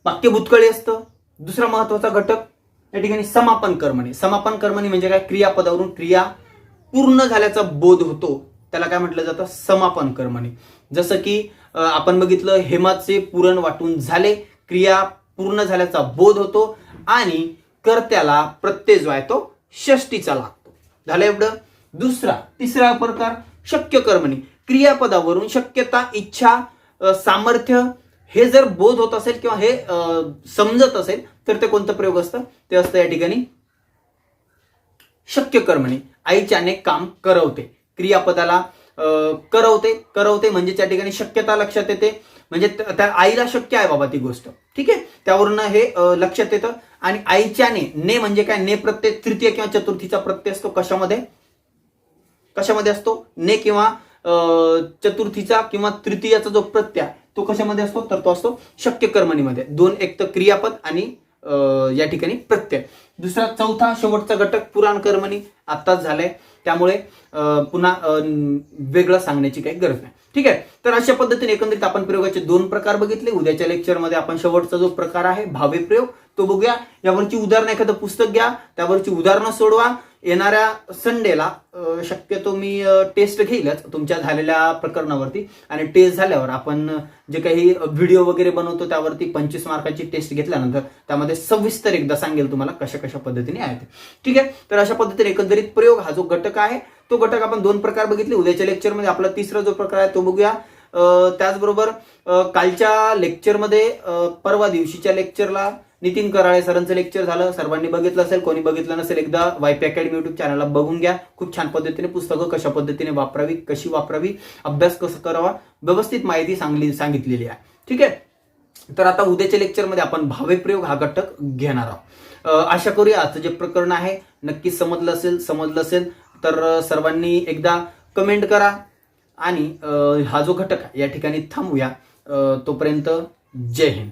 वाक्य भूतकाळी असतं. दुसरा महत्वाचा घटक या ठिकाणी समापन कर्मणी. समापन कर्मणी म्हणजे काय? क्रियापदावरून क्रिया पूर्ण झाल्याचा बोध होतो, त्याला काय म्हटलं जातं? समापन कर्मणी. जसं की आपण बघितलं हेमाचे पुरण वाटून झाले, क्रिया पूर्ण झाल्याचा बोध होतो आणि कर्त्याला प्रत्यय जो आहे तो षष्टीचा लागतो. झालं एवढं. तिसरा प्रकार शक्य कर्मणी. क्रियापदावरून शक्यता, इच्छा, सामर्थ्य हे जर बोध होत असेल किंवा हे समजत असेल तर ते कोणतं प्रयोग असतं? ते असतं या ठिकाणी शक्य कर्मणी. आईच्याने काम करवते. क्रियापदाला करवते म्हणजे त्या ठिकाणी शक्यता लक्षात येते, म्हणजे त्या आईला शक्य आहे बाबा ती गोष्ट. ठीक आहे. त्यावरून हे लक्षात येतं. आणि आईच्याने, ने म्हणजे काय? ने प्रत्यय तृतीय किंवा चतुर्थीचा प्रत्यय असतो. कशामध्ये असतो? ने किंवा चतुर्थीचा किंवा तृतीयाचा जो प्रत्यय तो कशामध्ये असतो? तर तो असतो शक्य कर्मणीमध्ये. 2 एक तर क्रियापद आणि या ठिकाणी प्रत्यय. चौथा शेवटचा घटक पुराण कर्मणी. आत्ताच झालंय, त्यामुळे पुन्हा वेगळं सांगण्याची काही गरज नाही. ठीक आहे. तर अशा पद्धतीने एकंदरीत आपण प्रयोगाचे 2 प्रकार बघितले. उद्याच्या लेक्चरमध्ये आपण शेवटचा जो प्रकार आहे भाव्य प्रयोग तो बघूया. यावरची उदाहरणं एखादं पुस्तक घ्या, त्यावरची उदाहरणं सोडवा. येणाऱ्या संडेला शक्यतो मी टेस्ट घेईलच तुमच्या झालेल्या प्रकरणावरती, आणि टेस्ट झाल्यावर आपण जे काही व्हिडिओ वगैरे बनवतो त्यावरती 25 मार्काची टेस्ट घेतल्यानंतर त्यामध्ये सविस्तर एकदा सांगेल तुम्हाला कशा कशा पद्धतीने आहे ते. ठीक आहे. तर अशा पद्धतीने एकंदरीत प्रयोग हा जो घटक आहे तो घटक आपण 2 प्रकार बघितले. उद्याच्या लेक्चरमध्ये आपला तिसरा जो प्रकार आहे तो बघूया. त्याचबरोबर कालच्या लेक्चरमध्ये परवा दिवशीच्या लेक्चरला नितीन कराळे सरांचं लेक्चर झालं. सर्वांनी बघितलं असेल, कोणी बघितलं नसेल एकदा वायपी अकॅडमी युट्यूब चॅनलला बघून घ्या. खूप छान पद्धतीने पुस्तकं कशा पद्धतीने वापरावी, कशी वापरावी, अभ्यास कसं करावा, व्यवस्थित माहिती सांगितलेली आहे. ठीक आहे. तर आता उद्याच्या लेक्चरमध्ये आपण भाव्य प्रयोग हा घटक घेणार आहोत. आशा करूया आजचं जे प्रकरण आहे नक्की समजलं असेल तर सर्वांनी एकदा कमेंट करा आणि हा जो घटक आहे या ठिकाणी थांबूया. तोपर्यंत जय हिंद.